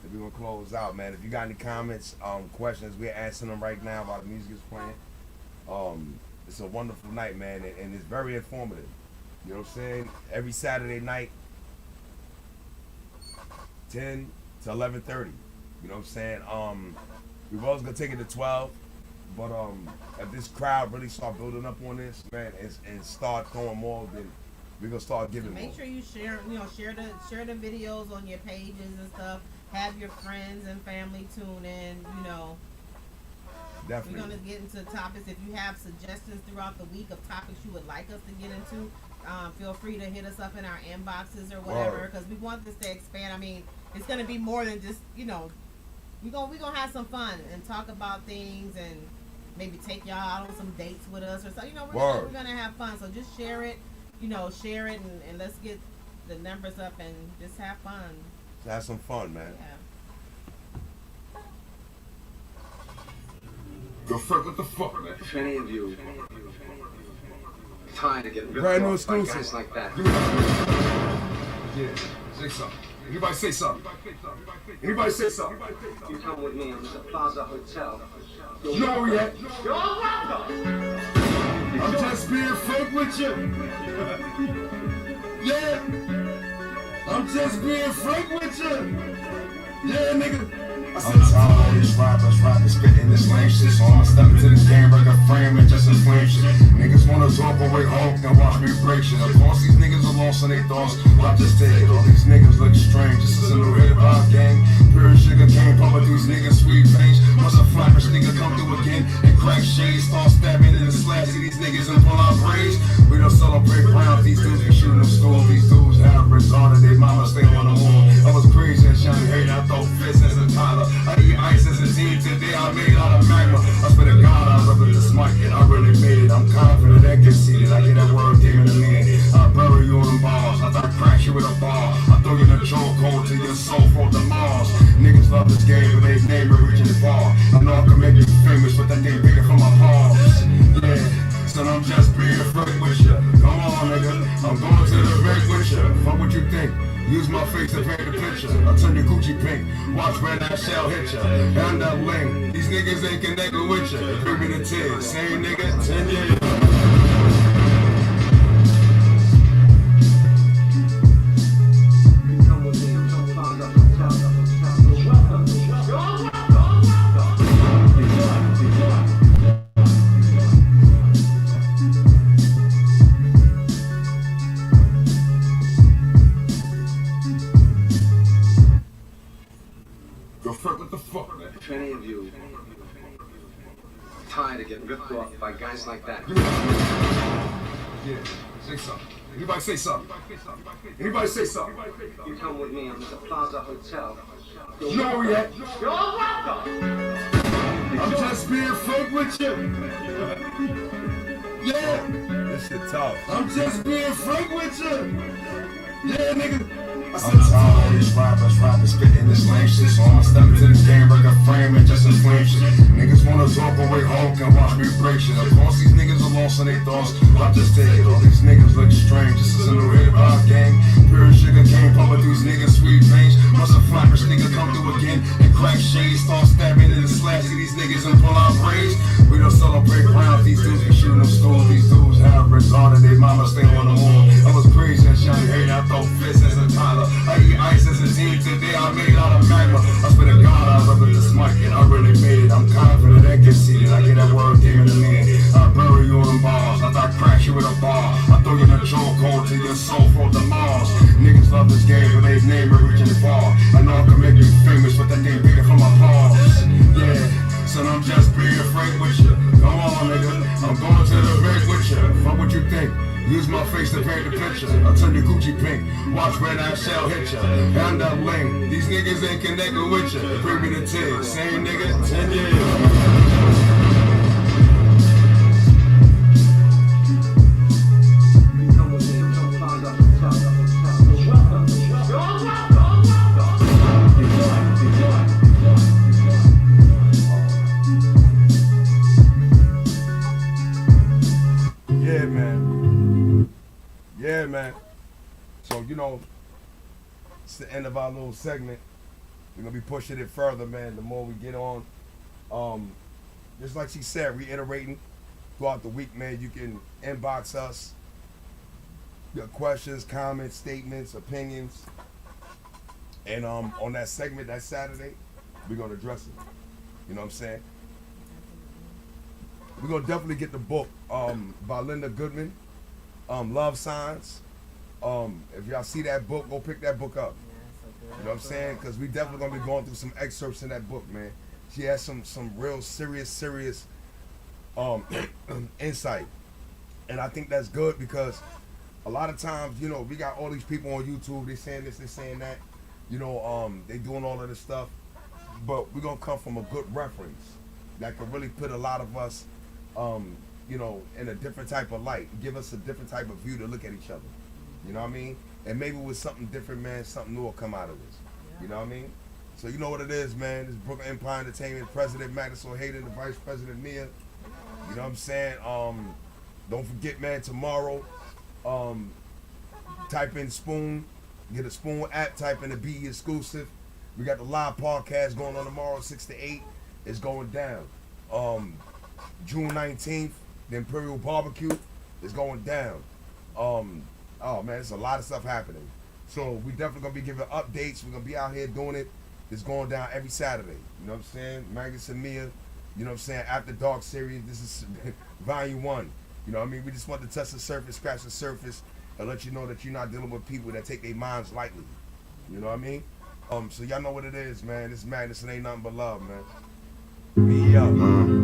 And we're gonna close out, man. If you got any comments, questions, we're answering them right now while the music is playing. It's a wonderful night, man, and it's very informative. You know what I'm saying? Every Saturday night, 10 to 11:30. You know what I'm saying? We was gonna take it to 12, but if this crowd really start building up on this, man, and start throwing more, then we're gonna start giving more. Make sure you share the videos on your pages and stuff. Have your friends and family tune in. You know. Definitely. We're gonna get into topics. If you have suggestions throughout the week of topics you would like us to get into, feel free to hit us up in our inboxes or whatever, because we want this to expand. I mean, it's gonna be more than just, you know, we're gonna have some fun and talk about things and maybe take y'all out on some dates with us or something. You know, we're gonna have fun. So just share it, and let's get the numbers up and just have fun. Have some fun, man. Yeah. Go fuck what the fuck, man. If any of you tired of getting Brand ripped new off by exclusive. guys like that, Yeah, say something. Anybody say something. Anybody say something. you come with me. I'm at the Plaza Hotel. You know where we at? You're welcome. I'm just being frank with you. Yeah. I'm just being frank with you. Yeah, nigga. I'm tired of all these rappers spitting this lame shit. So I'ma step into this game, break a frame and just inflame shit. Niggas wanna talk away home and watch me break shit. Of course these niggas are lost in their thoughts, but I just take it. All these niggas look strange. This is a new hip-hop gang. Pure sugar cane, pump with these niggas sweet veins. Once a flappish nigga come through again and crack shades, start stabbing in the slash. See these niggas and pull out braids. We don't celebrate rounds. These dudes be shooting them schools. These dudes have retarded. They mama stay on the wall. I was crazy as young hate. I throw fists as a toddler. I eat ice as a teen. Today I made out of magma. I swear to God I rub it this mic and I really made it. I'm confident and conceited. I get that word demon to me. I bury you in bars. I thought I crack you with a bar. I throw you in a chokehold till your soul fall to Mars. Niggas love this game, but they name it reaching the bar. I know I can make you famous, but that name bigger from my palms. Yeah, son, I'm just being frank with ya. Come on, nigga, I'm going to the bank with ya. Fuck what you think. Use my face to paint the picture. I'll turn your Gucci pink. Watch red eye shell hit ya. And that link. These niggas ain't connected with ya. Bring me the tears. Same nigga, 10 years. if any of you tired of getting ripped off by guys like that. Yeah, say something. Anybody say something. Anybody say something. You come with me. I'm at the Plaza Hotel. You know where we at? You're welcome. I'm just being frank with you. Yeah. This shit tough. I'm just being frank with you. Yeah, nigga. I'm tired of all these rappers spitting this lame shit. So I'ma step into this game, break a frame and just inflame shit. Niggas wanna talk away home, can watch me break shit. Of course these niggas are lost in their thoughts, I just take it. All these niggas look strange, this is a new hip-hop gang. Pure sugar cane, pump with these niggas sweet veins. Once a flappish nigga come through again and crack shades, start stabbing in the slash. See these niggas and pull out braids. We don't celebrate rounds, these dudes be shooting them stools. These dudes have retarded, they mama stay on the wall. I was crazy and young hate, I throw fists as a toddler. I eat ice as a teen, today I made out of magma. I swear to God I rub it this mic and I really made it. I'm confident and conceited, I get that word demon to me. I bury you in bars, I thought crack you with a bar. I throw you in a chokehold till your soul fall to Mars. Niggas love this game, but they name it reaching the bar. I know I can make you famous, but that name bigger from my palms. Yeah, son, I'm just being frank with you. Come on, nigga, I'm going to the bank with you. Fuck what you think. Use my face to paint the picture. I'll turn your Gucci pink. Watch red eye shell hit ya. And that link. These niggas ain't connected with ya. Bring me the tears. Same nigga, 10 years. man. So, you know, it's the end of our little segment. We're going to be pushing it further, man, the more we get on. Just like she said, reiterating throughout the week, man, you can inbox us. Your questions, comments, statements, opinions. And on that segment that Saturday, we're going to address it. You know what I'm saying? We're going to definitely get the book by Linda Goodman, Love Signs. If y'all see that book, go pick that book up. You know what I'm saying? Because we definitely going to be going through some excerpts in that book, man. She has some real serious insight. And I think that's good because a lot of times, you know, we got all these people on YouTube, they saying this, they saying that. You know, they doing all of this stuff. But we're going to come from a good reference that can really put a lot of us, you know, in a different type of light. Give us a different type of view to look at each other. You know what I mean? And maybe with something different, man, something new will come out of this. You know what I mean? So you know what it is, man. This is Brooklyn Empire Entertainment, President Magnus O'Haden, the Vice President Mia. You know what I'm saying? Don't forget, man, tomorrow, type in Spoon. Get a Spoon app, type in the BE exclusive. We got the live podcast going on tomorrow, 6 to 8. It's going down. June 19th, the Imperial Barbecue is going down. Oh man, there's a lot of stuff happening. So we definitely gonna be giving updates. We're gonna be out here doing it. It's going down every Saturday. You know what I'm saying? Magnus and Mia, you know what I'm saying? Afterdark Series, this is volume 1. You know what I mean? We just want to touch the surface, scratch the surface, and let you know that you're not dealing with people that take their minds lightly. You know what I mean? So y'all know what it is, man. This is Magnus and ain't nothing but love, man. Be up.